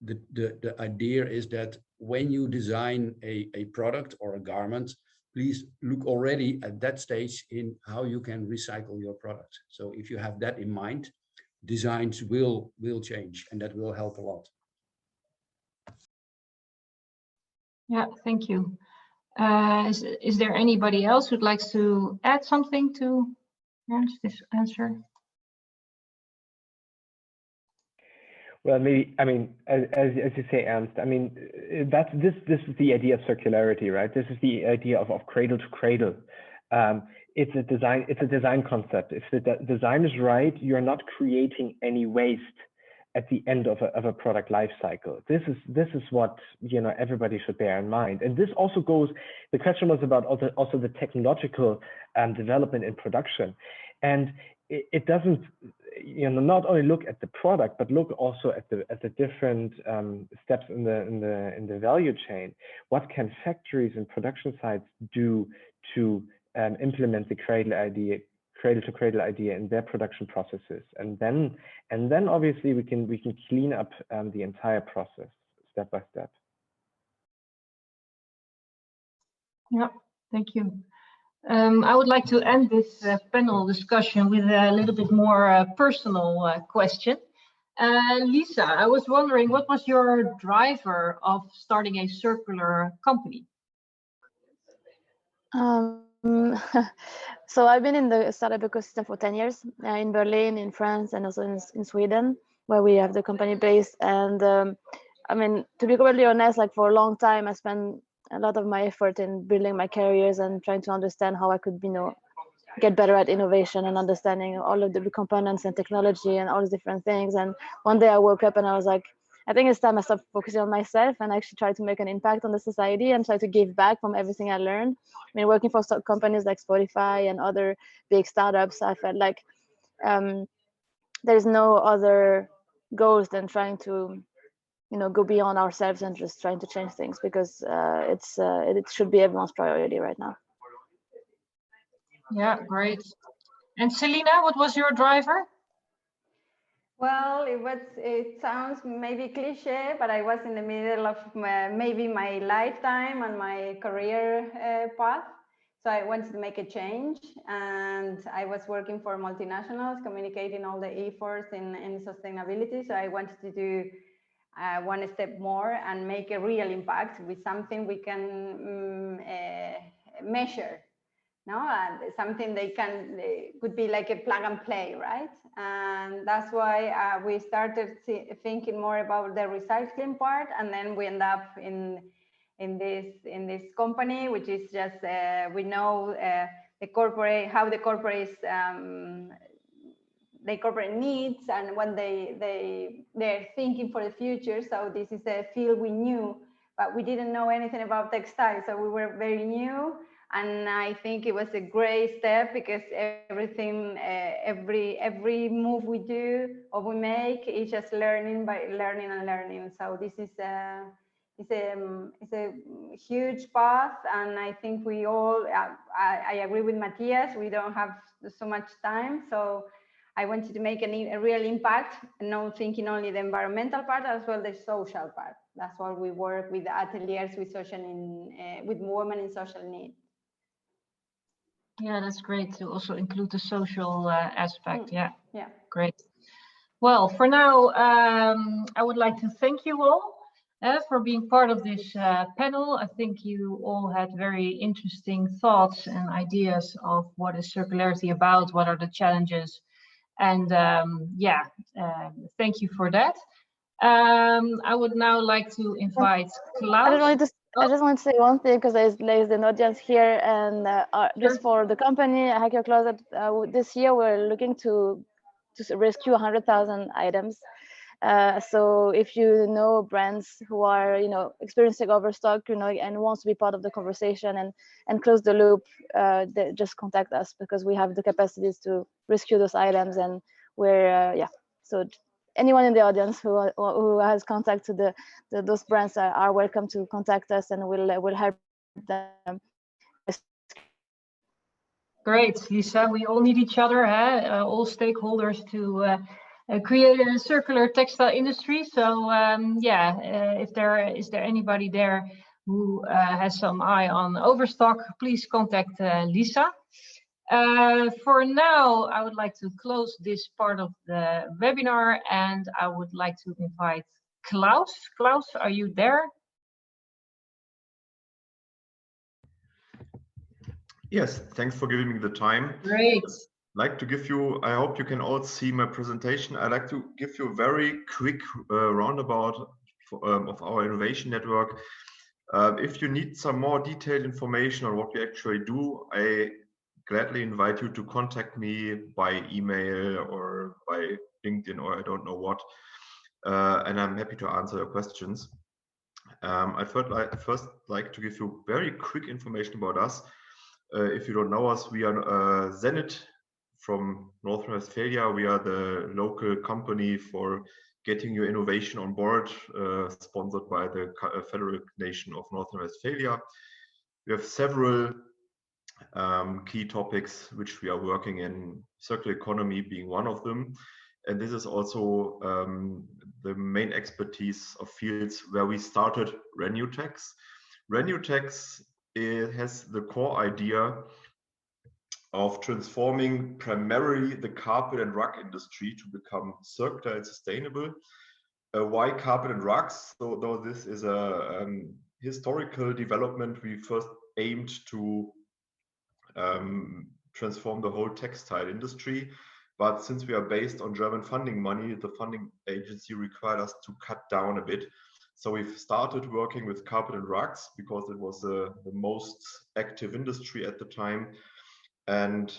the idea is that when you design a product or a garment, please look already at that stage in how you can recycle your product. So if you have that in mind, designs will change, and that will help a lot. Yeah, thank you. Is there anybody else who'd like to add something to this answer? Well, maybe, I mean, as you say, Ernst, I mean, this is the idea of circularity, right? This is the idea of cradle to cradle. It's a design concept. If the design is right, you're not creating any waste at the end of a product life cycle. This is what, you know, everybody should bear in mind. And this also goes, the question was about also the technological development in production. And it doesn't, you know, not only look at the product, but look also at the different steps in the value chain. What can factories and production sites do to implement the cradle to cradle idea in their production processes? And then obviously we can clean up the entire process step by step. Yeah, thank you. I would like to end this panel discussion with a little bit more personal question. Lisa, I was wondering, what was your driver of starting a circular company? So I've been in the startup ecosystem for 10 years in Berlin, in France, and also in Sweden, where we have the company based. And I mean, to be completely honest, like for a long time, I spent a lot of my effort in building my careers and trying to understand how I could, get better at innovation and understanding all of the components and technology and all these different things. And one day I woke up and I was like, I think it's time I stopped focusing on myself and actually try to make an impact on the society and try to give back from everything I learned. I mean, working for companies like Spotify and other big startups, I felt like there's no other goals than trying to, go beyond ourselves and just trying to change things, because it should be everyone's priority right now. Yeah, great. And Selina, what was your driver? Well, it sounds maybe cliche, but I was in the middle of maybe my lifetime and my career path. So I wanted to make a change, and I was working for multinationals, communicating all the efforts in sustainability. So I wanted to do one step more and make a real impact with something we can measure. No, and something they could be like a plug and play, right? And that's why we started thinking more about the recycling part, and then we end up in this company, which is just we know the corporate needs and what they're thinking for the future. So this is a field we knew, but we didn't know anything about textiles, so we were very new. And I think it was a great step, because everything, every move we do or we make is just learning by learning and learning. So this is it's a huge path, and I think we all, I agree with Matthias, we don't have so much time. So I wanted to make a real impact, and not thinking only the environmental part, as well the social part. That's why we work with ateliers with with women in social need. Yeah, that's great to also include the social aspect. Yeah, great. Well, for now, I would like to thank you all for being part of this panel. I think you all had very interesting thoughts and ideas of what is circularity about, what are the challenges, and thank you for that. I would now like to invite Klaus. I just want to say one thing, because there's an audience here, and just for the company Hack Your Closet, this year we're looking to rescue 100,000 items. So if you know brands who are experiencing overstock, and wants to be part of the conversation and close the loop, just contact us, because we have the capacities to rescue those items, and we're so anyone in the audience who has contact to those brands are welcome to contact us, and we'll help them. Great, Lisa. We all need each other, all stakeholders, to create a circular textile industry. So is there anybody there who has some eye on overstock, please contact Lisa. For now, I would like to close this part of the webinar, and I would like to invite Klaus. Klaus, are you there? Yes, thanks for giving me the time. Great. I'd like to give you, I hope you can all see my presentation. I'd like to give you a very quick roundabout of our innovation network. If you need some more detailed information on what we actually do, I gladly invite you to contact me by email or by LinkedIn, or I don't know what, and I'm happy to answer your questions. I'd first like to give you very quick information about us. If you don't know us, we are ZENIT from North Rhine-Westphalia. We are the local company for getting your innovation on board, sponsored by the federal nation of North Rhine-Westphalia. We have several key topics which we are working in, circular economy being one of them. And this is also the main expertise of fields where we started RenewTex. RenewTex it has the core idea of transforming primarily the carpet and rug industry to become circular and sustainable. Why carpet and rugs? So though this is a historical development, we first aimed to transform the whole textile industry. But since we are based on German funding money, the funding agency required us to cut down a bit. So we've started working with carpet and rugs because it was the most active industry at the time. And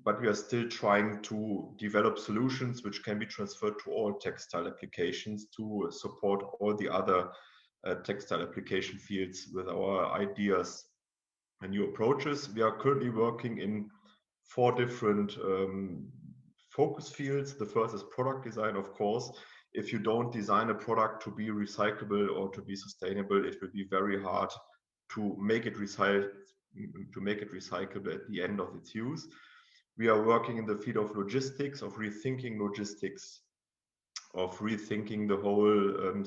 but we are still trying to develop solutions which can be transferred to all textile applications to support all the other textile application fields with our ideas and new approaches. We are currently working in 4 different focus fields. The first is product design, of course. If you don't design a product to be recyclable or to be sustainable, it will be very hard to make it recyclable at the end of its use. We are working in the field of logistics, of rethinking logistics, of rethinking the whole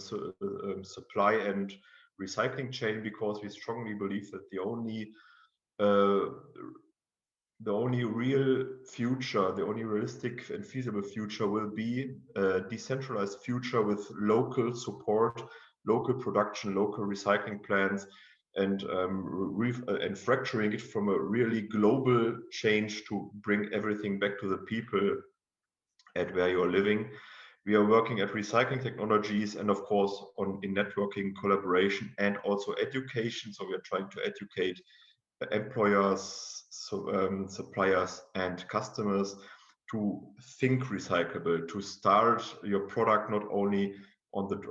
supply and recycling chain, because we strongly believe that the only real future, the only realistic and feasible future will be a decentralized future with local support, local production, local recycling plants, and fracturing it from a really global change to bring everything back to the people at where you are living. We are working at recycling technologies and of course in networking, collaboration, and also education. So we are trying to educate employers, suppliers, and customers to think recyclable, to start your product not only on the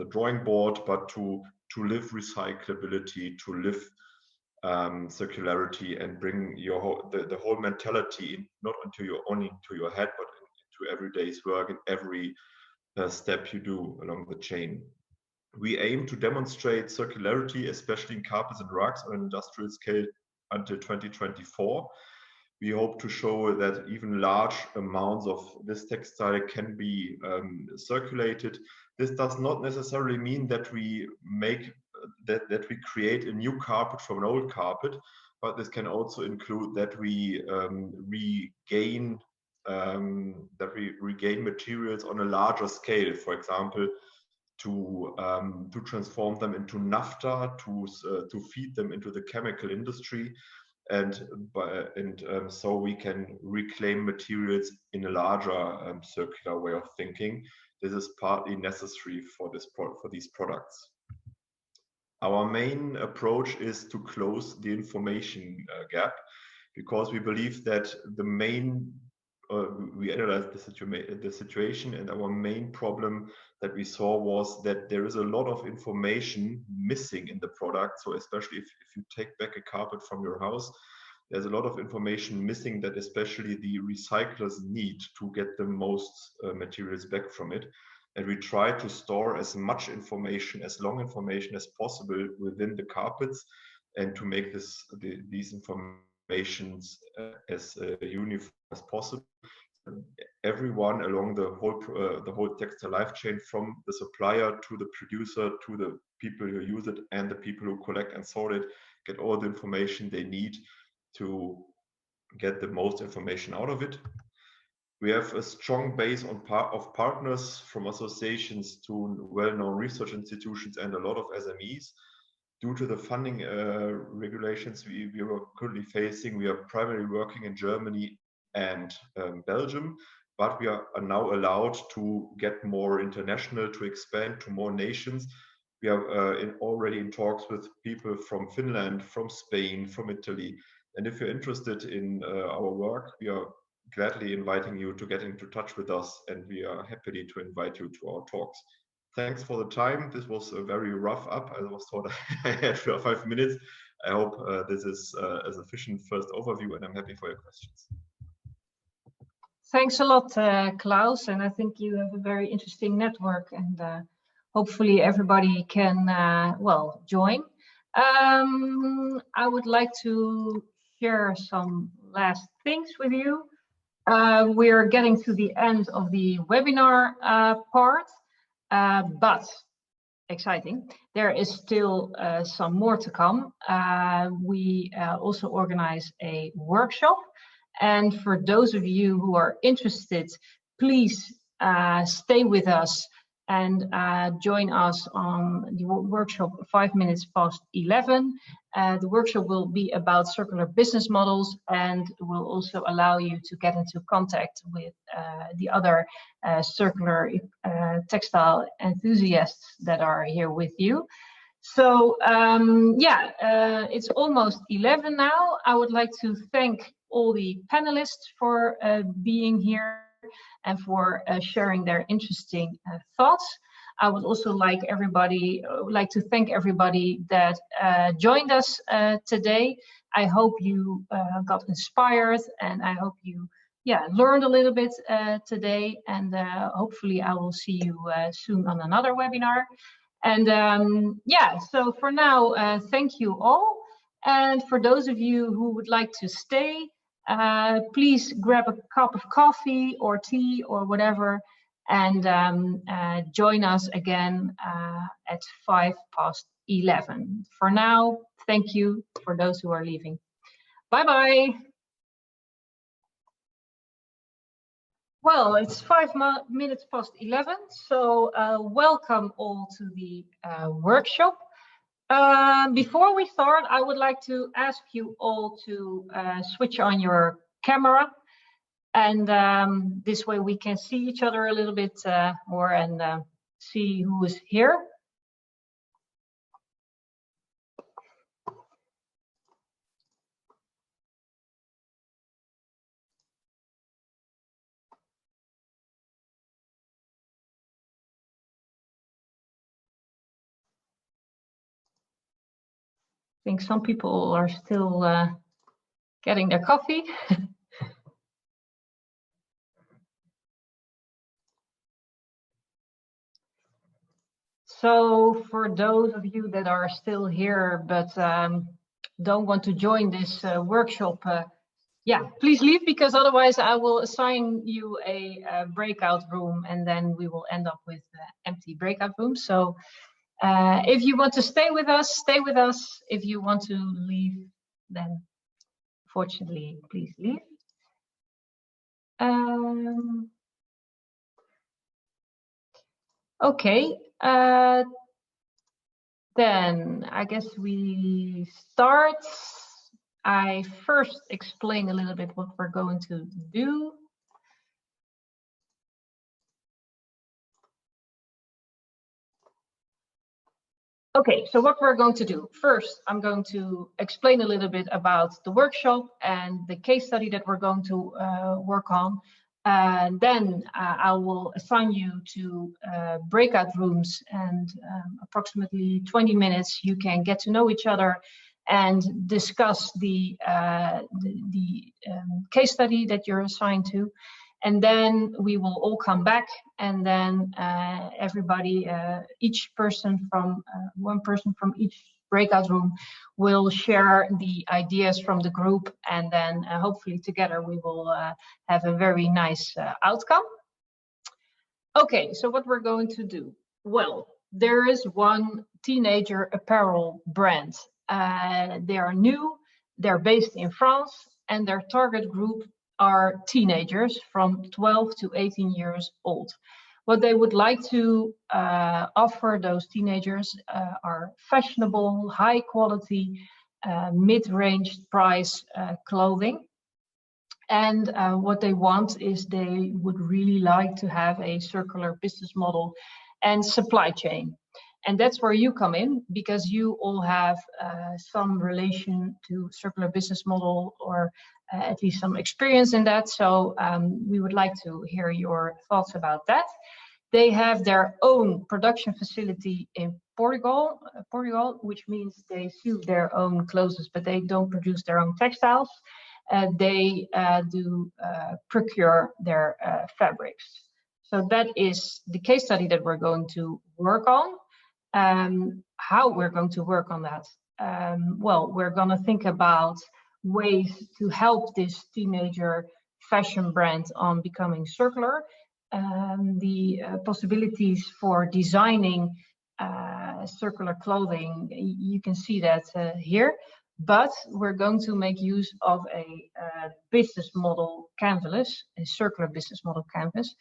drawing board, but to live recyclability, to live circularity, and bring the whole mentality not only into your head, but into everyday's work and every step you do along the chain. We aim to demonstrate circularity, especially in carpets and rugs, on an industrial scale until 2024. We hope to show that even large amounts of this textile can be circulated. This does not necessarily mean that we create a new carpet from an old carpet, but this can also include that we regain materials on a larger scale. For example, to transform them into naphtha, to feed them into the chemical industry, and so we can reclaim materials in a larger circular way of thinking. This is partly necessary for these products. Our main approach is to close the information gap, because we believe that we analyzed the situation, and our main problem that we saw was that there is a lot of information missing in the product. So especially if you take back a carpet from your house, there's a lot of information missing that especially the recyclers need to get the most materials back from it. And we try to store as much information, as long information as possible within the carpets, and to make these informations as uniform as possible. Everyone along the whole textile life chain, from the supplier to the producer to the people who use it and the people who collect and sort it, get all the information they need to get the most information out of it. We have a strong base of partners, from associations to well-known research institutions and a lot of SMEs. Due to the funding regulations we are currently facing, we are primarily working in Germany and Belgium, but we are now allowed to get more international, to expand to more nations. We are already in talks with people from Finland, from Spain, from Italy. And if you're interested in our work, we are gladly inviting you to get into touch with us, and we are happy to invite you to our talks. Thanks for the time. This was a very rough up. I was told I had 5 minutes. I hope this is a sufficient first overview, and I'm happy for your questions. Thanks a lot, Klaus. And I think you have a very interesting network, and hopefully everybody can, well, join. I would like to share some last things with you. We are getting to the end of the webinar part, but exciting. There is still some more to come. We also organize a workshop. And for those of you who are interested, please stay with us and join us on the workshop 5 minutes past 11. The workshop will be about circular business models and will also allow you to get into contact with the other circular textile enthusiasts that are here with you. So it's almost 11 now. I would like to thank all the panelists for being here and for sharing their interesting thoughts. I would also like to thank everybody that joined us today. I hope you got inspired, and I hope you learned a little bit today. And hopefully I will see you soon on another webinar. And so for now, thank you all. And for those of you who would like to stay, please grab a cup of coffee or tea or whatever, and join us again at 5 past 11. For now, thank you for those who are leaving. Bye-bye. Well, it's 5 minutes past 11, so welcome all to the workshop. Before we start, I would like to ask you all to switch on your camera, and this way we can see each other a little bit more and see who is here. I think some people are still getting their coffee. So for those of you that are still here but don't want to join this workshop, please leave, because otherwise I will assign you a breakout room and then we will end up with empty breakout rooms. So if you want to stay with us, stay with us. If you want to leave, then fortunately, please leave. Okay, then I guess we start. I first explain a little bit what we're going to do. Okay, so what we're going to do. First, I'm going to explain a little bit about the workshop and the case study that we're going to work on. And then I will assign you to breakout rooms, and approximately 20 minutes you can get to know each other and discuss the case study that you're assigned to. And then we will all come back, and then everybody, one person from each breakout room will share the ideas from the group, and then hopefully together we will have a very nice outcome. Okay, so what we're going to do. Well, there is one teenager apparel brand. They are new, they're based in France, and their target group are teenagers from 12 to 18 years old. What they would like to offer those teenagers are fashionable, high quality, mid-range price clothing. And what they want is they would really like to have a circular business model and supply chain. And that's where you come in, because you all have some relation to circular business model, or at least some experience in that. So we would like to hear your thoughts about that. They have their own production facility in Portugal, which means they sew their own clothes, but they don't produce their own textiles. They do procure their fabrics. So that is the case study that we're going to work on. How we're going to work on that? Well, we're going to think about ways to help this teenager fashion brand on becoming circular. The possibilities for designing circular clothing. You can see that here, but we're going to make use of a business model canvas, a circular business model canvas.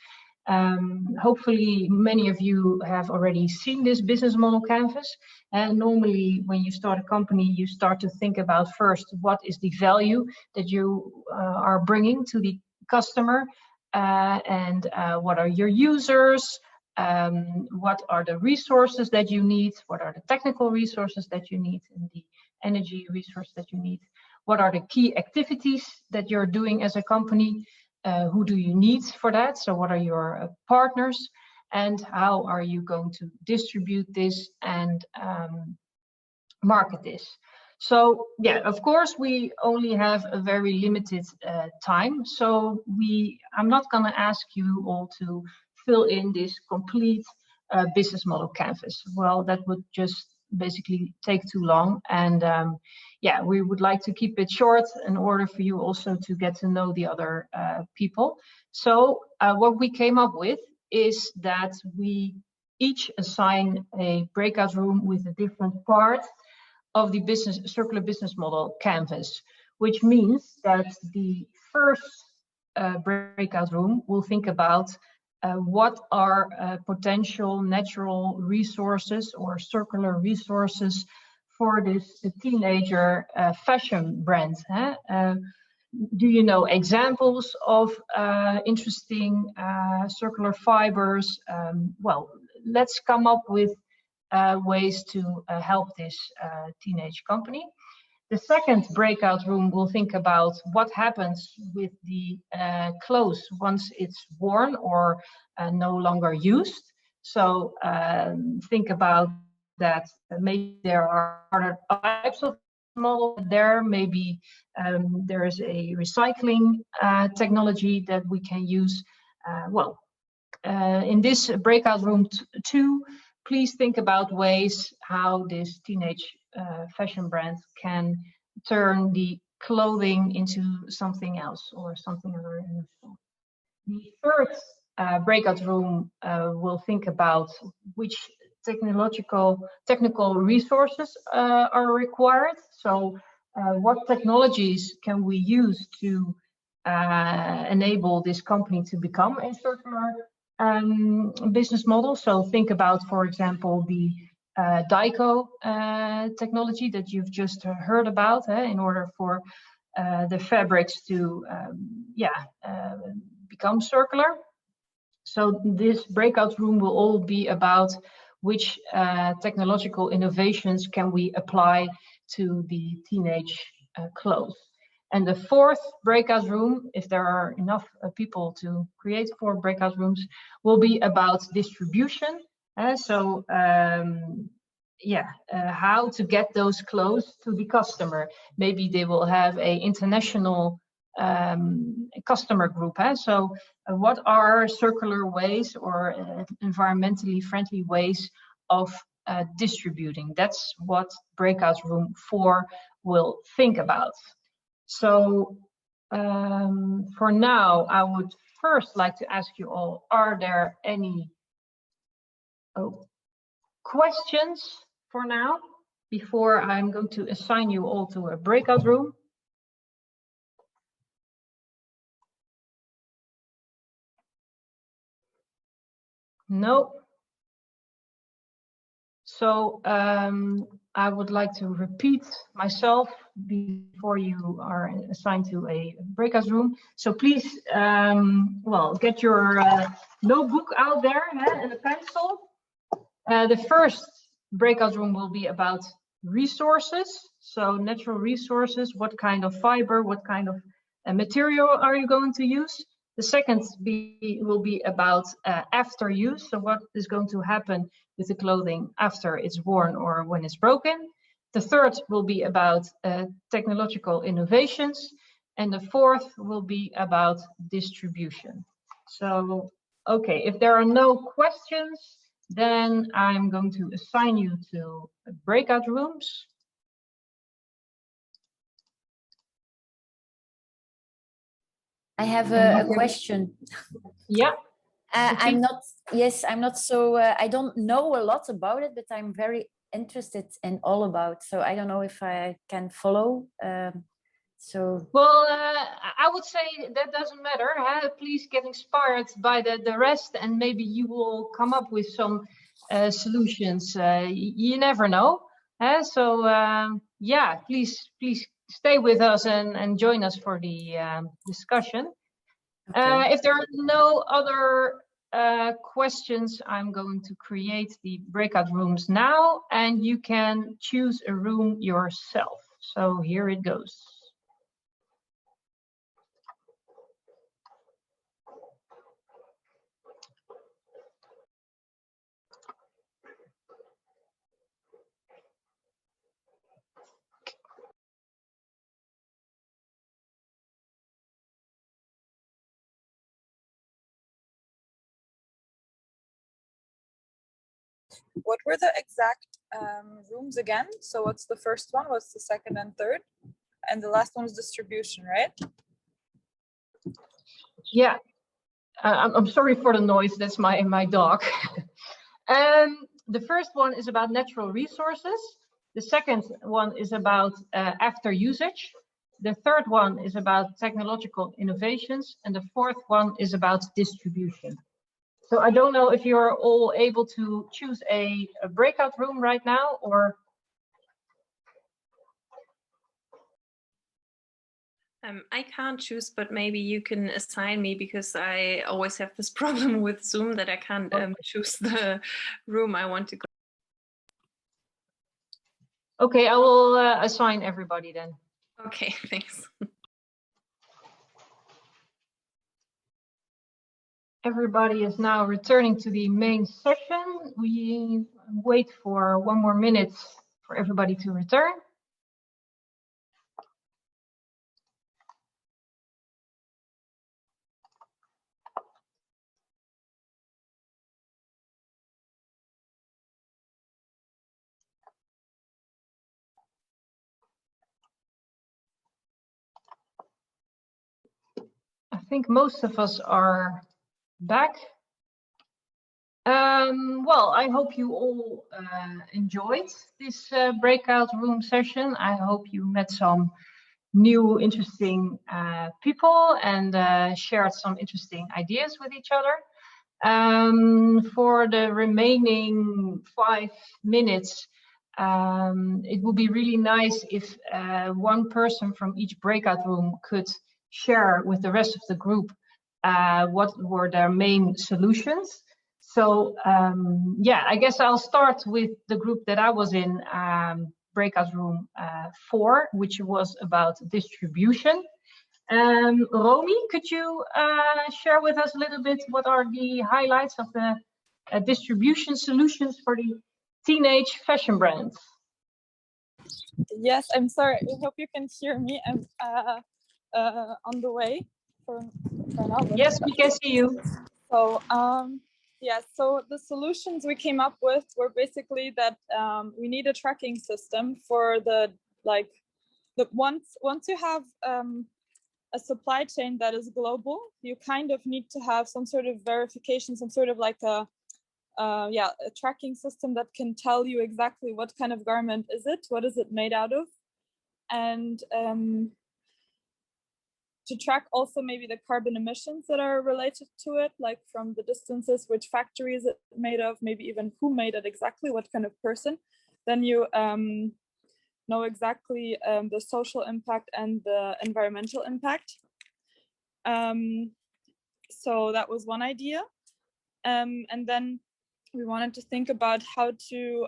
Hopefully many of you have already seen this business model canvas. And normally when you start a company, you start to think about first, what is the value that you are bringing to the customer, and what are your users, what are the resources that you need, what are the technical resources that you need, and the energy resource that you need, what are the key activities that you're doing as a company, who do you need for that, so what are your partners, and how are you going to distribute this and market this. So yeah, of course we only have a very limited time, so I'm not going to ask you all to fill in this complete business model canvas. Well, that would just basically take too long, and yeah, we would like to keep it short in order for you also to get to know the other people. So what we came up with is that we each assign a breakout room with a different part of the circular business model canvas, which means that the first breakout room will think about what are potential natural resources or circular resources for this teenager fashion brand. Do you know examples of interesting circular fibers? Well, let's come up with ways to help this teenage company. The second breakout room will think about what happens with the clothes once it's worn or no longer used. So think about that. Maybe there are other types of models there. Maybe there is a recycling technology that we can use. Well, in this breakout room 2, please think about ways how this teenage fashion brand can turn the clothing into something else or something other useful. The third breakout room will think about which technical resources are required. So what technologies can we use to enable this company to become a circular business model? So think about, for example, the DICO technology that you've just heard about, in order for the fabrics to become circular. So this breakout room will all be about which technological innovations can we apply to the teenage clothes. And the fourth breakout room, if there are enough people to create 4 breakout rooms, will be about distribution. How to get those clothes to the customer. Maybe they will have an international customer group. So what are circular ways or environmentally friendly ways of distributing? That's what breakout room 4 will think about. So for now, I would first like to ask you all, are there any questions for now before I'm going to assign you all to a breakout room? No. So I would like to repeat myself before you are assigned to a breakout room. So please, get your notebook out there and a pencil. The first breakout room will be about resources. So natural resources, what kind of fiber, what kind of material are you going to use? The second will be about after use. So what is going to happen with the clothing after it's worn or when it's broken. The third will be about technological innovations. And the fourth will be about distribution. So, okay, if there are no questions, then I'm going to assign you to breakout rooms. I have a question. Yeah. I'm not so, I don't know a lot about it, but I'm very interested in all about. So I don't know if I can follow. Well, I would say that doesn't matter. Please get inspired by the rest, and maybe you will come up with some solutions. You never know. So yeah, please stay with us and join us for the discussion. Okay. If there are no other questions, I'm going to create the breakout rooms now, and you can choose a room yourself. So here it goes. What were the exact rooms again? So what's the first one? What's the second and third? And the last one was distribution, right? Yeah, I'm sorry for the noise. That's my dog. The first one is about natural resources. The second one is about after usage. The third one is about technological innovations. And the fourth one is about distribution. So I don't know if you're all able to choose a breakout room right now, or. I can't choose, but maybe you can assign me, because I always have this problem with Zoom that I can't choose the room I want to go. Okay, I will assign everybody then. Okay, thanks. Everybody is now returning to the main session. We wait for 1 more minute for everybody to return. I think most of us are back. Well, I hope you all enjoyed this breakout room session. I hope you met some new interesting people and shared some interesting ideas with each other. For the remaining 5 minutes, it would be really nice if one person from each breakout room could share with the rest of the group what were their main solutions. So yeah, I guess I'll start with the group that I was in, breakout room 4, which was about distribution. Romy, could you share with us a little bit what are the highlights of the distribution solutions for the teenage fashion brands? Yes, I'm sorry. I hope you can hear me. I'm on the way for now. Yes, we can see you. So yeah, so the solutions we came up with were basically that we need a tracking system for once you have a supply chain that is global, you kind of need to have some sort of verification, some sort of like a tracking system that can tell you exactly what kind of garment is it, what is it made out of, and to track also maybe the carbon emissions that are related to it, like from the distances, which factory is it made of, maybe even who made it exactly, what kind of person. Then you know exactly the social impact and the environmental impact. So that was one idea. And then we wanted to think about how to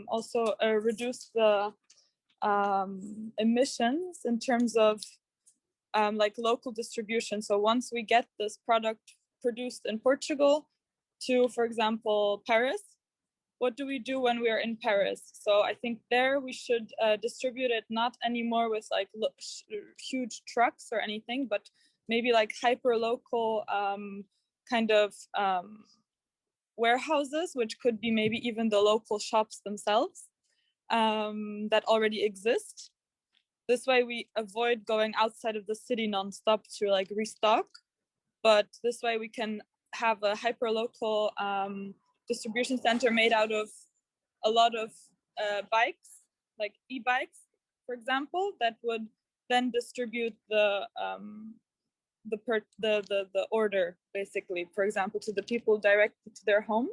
also reduce the emissions in terms of like local distribution. So once we get this product produced in Portugal to, for example, Paris, what do we do when we are in Paris? So I think there we should distribute it not anymore with like huge trucks or anything, but maybe like hyper local kind of warehouses, which could be maybe even the local shops themselves that already exist. This way we avoid going outside of the city nonstop to like restock, but this way we can have a hyperlocal distribution center made out of a lot of bikes, like e-bikes, for example, that would then distribute the order, basically, for example, to the people directly to their home.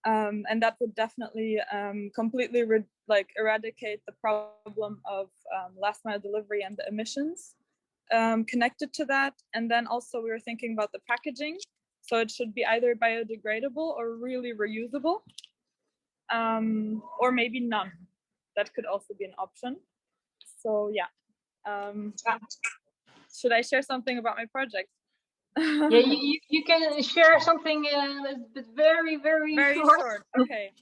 And that would definitely completely eradicate the problem of last mile delivery and the emissions connected to that. And then also we were thinking about the packaging. So it should be either biodegradable or really reusable, or maybe none. That could also be an option. So yeah. Should I share something about my project? Yeah, you can share something, but very short. Okay.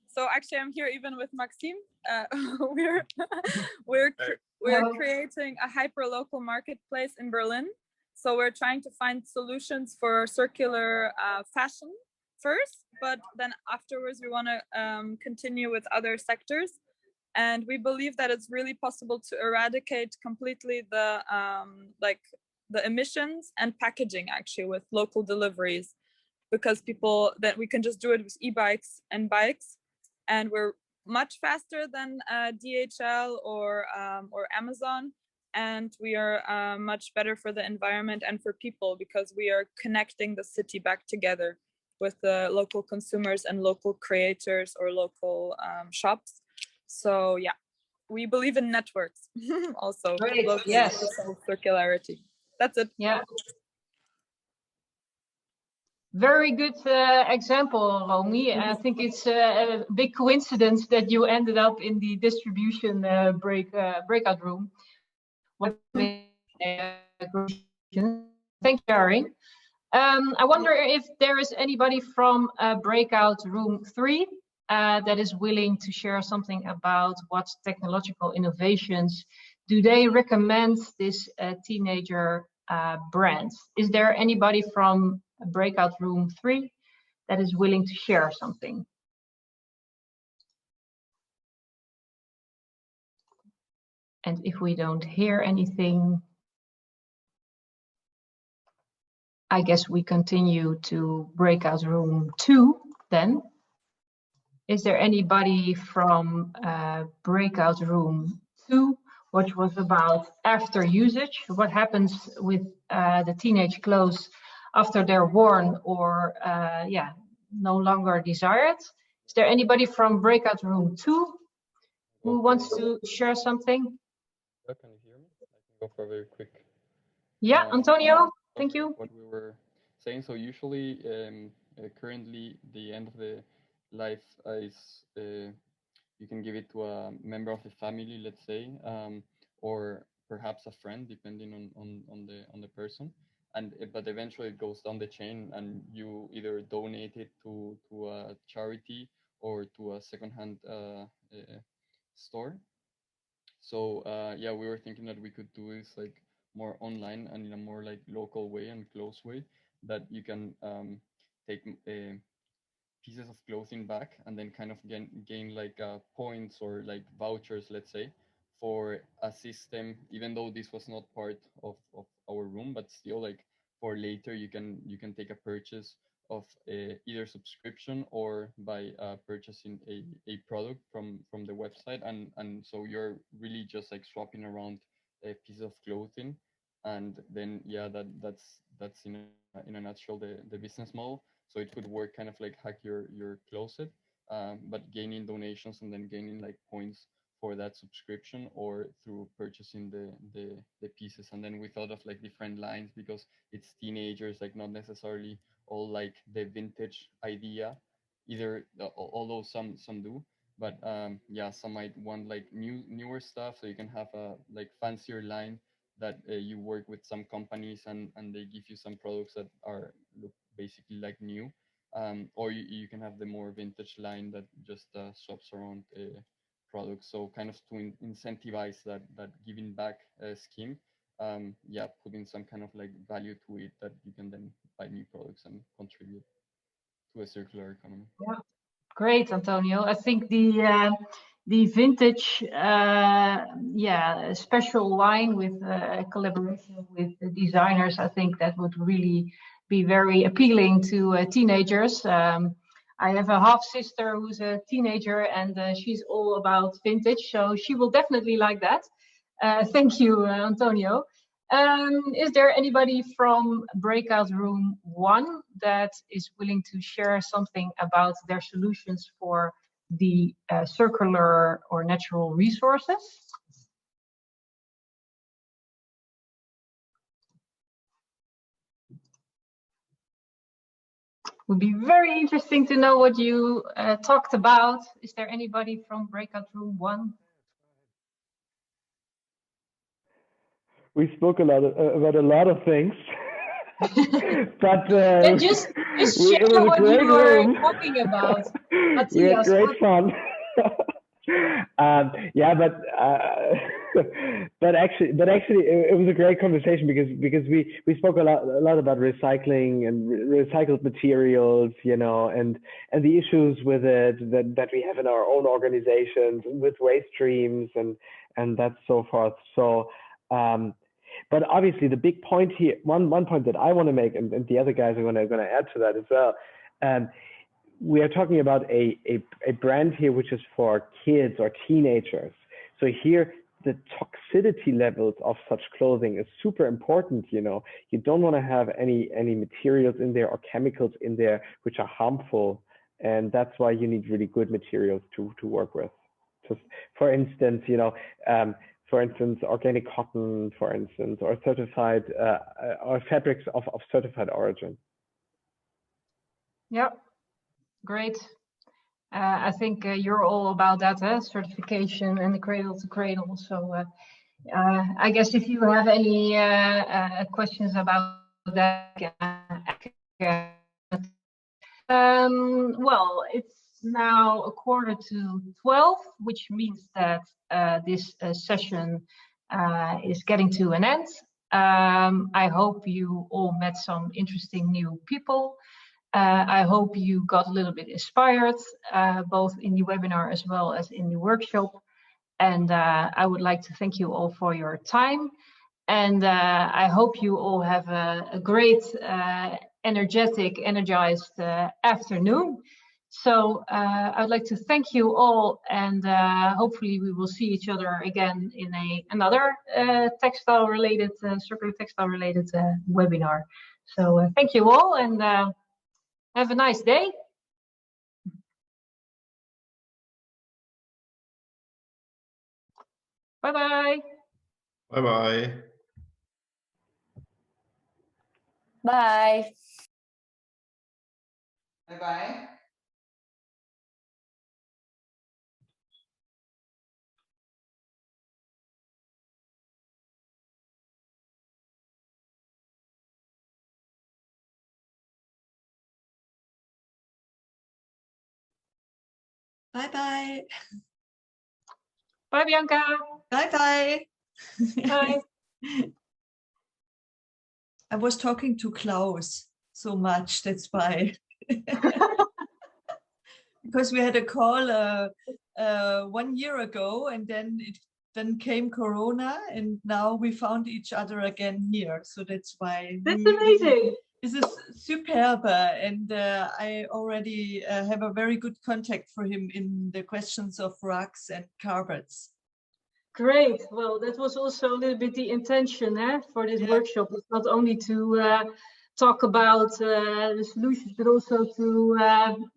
So actually, I'm here even with Maxime. We're creating a hyper-local marketplace in Berlin. So we're trying to find solutions for circular fashion first, but then afterwards we want to continue with other sectors. And we believe that it's really possible to eradicate completely the emissions and packaging, actually, with local deliveries, because that we can just do it with e-bikes and bikes, and we're much faster than DHL or Amazon, and we are much better for the environment and for people, because we are connecting the city back together with the local consumers and local creators or local shops. So yeah, we believe in networks also. Great. Yes. Circularity. That's it. Yeah. Very good example, Romy. I think it's a big coincidence that you ended up in the distribution breakout room. Thank you, Ari. I wonder if there is anybody from breakout room 3 that is willing to share something about what technological innovations do they recommend this teenager brands. Is there anybody from breakout room 3 that is willing to share something? And if we don't hear anything, I guess we continue to breakout room 2 then. Is there anybody from breakout room 2, which was about after usage? What happens with the teenage clothes after they're worn or no longer desired? Is there anybody from breakout room 2 who wants to share something? Can you hear me? I can go for a very quick. Yeah, Antonio, thank you. What we were saying, so usually currently the end of the life is you can give it to a member of the family, let's say, or perhaps a friend, depending on the person. And but eventually it goes down the chain, and you either donate it to a charity or to a secondhand store. So yeah, we were thinking that we could do this like more online and in a more like local way and close way, that you can take pieces of clothing back and then kind of gain like points or like vouchers, let's say, for a system, even though this was not part of our room, but still like for later you can take a purchase of either subscription or by purchasing a product from the website, and so you're really just like swapping around a piece of clothing, and then yeah, that's in a nutshell the business model. So it could work kind of like hack your closet, but gaining donations and then gaining like points for that subscription or through purchasing the pieces. And then we thought of like different lines because it's teenagers, like not necessarily all like the vintage idea either, although some do, but yeah, some might want like newer stuff, so you can have a like fancier line that you work with some companies and they give you some products that are look basically like new, or you can have the more vintage line that just swaps around products. So kind of to incentivize that giving back scheme, yeah, putting some kind of like value to it that you can then buy new products and contribute to a circular economy. Yeah. Great, Antonio. I think the vintage special line with collaboration with the designers, I think that would really be very appealing to teenagers. I have a half sister who's a teenager, and she's all about vintage, so she will definitely like that. Thank you, Antonio. Is there anybody from breakout room 1 that is willing to share something about their solutions for the circular or natural resources? Would be very interesting to know what you talked about. Is there anybody from breakout room 1? We spoke about a lot of things, but just it share was a what great you were room. talking about. We had Matthias, great fun. Yeah, but actually, it was a great conversation because we spoke a lot about recycling and recycled materials, you know, and the issues with it that we have in our own organizations with waste streams and that's so forth. So, but obviously the big point here, one point that I want to make, and the other guys are going to add to that as well. We are talking about a brand here which is for kids or teenagers. So here the toxicity levels of such clothing is super important. You know, you don't want to have any materials in there or chemicals in there which are harmful, and that's why you need really good materials to work with. Just for instance, you know, organic cotton, for instance, or certified or fabrics of certified origin. Yep. Great. I think you're all about that, certification and the cradle to cradle. So I guess if you have any questions about that, well, it's now 11:45, which means that this session is getting to an end. I hope you all met some interesting new people. I hope you got a little bit inspired, both in the webinar as well as in the workshop. And I would like to thank you all for your time. And I hope you all have a great, energized afternoon. So I'd like to thank you all, and hopefully we will see each other again in another textile-related, circular textile-related webinar. So thank you all, and have a nice day. Bye-bye. Bye-bye. Bye. Bye-bye. Bye-bye. Bye, Bianca. Bye-bye. Bye. I was talking to Klaus so much, that's why. Because we had a call 1 year ago, and then came Corona, and now we found each other again here. So that's why. That's amazing. This is superb, and I already have a very good contact for him in the questions of rugs and carpets. Great. Well, that was also a little bit the intention for this workshop. It's not only to talk about the solutions, but also to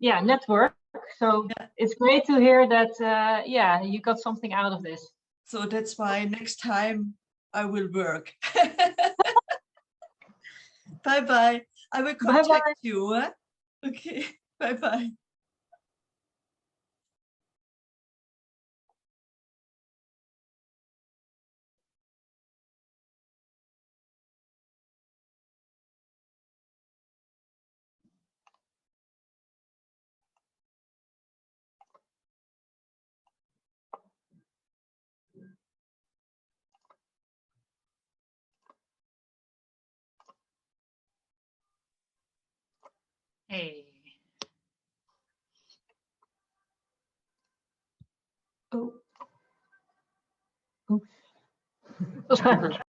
network. So it's great to hear that you got something out of this. So that's why next time I will work. Bye-bye. I will contact you. Huh? Okay. Bye-bye. Hey. Oh. Oops.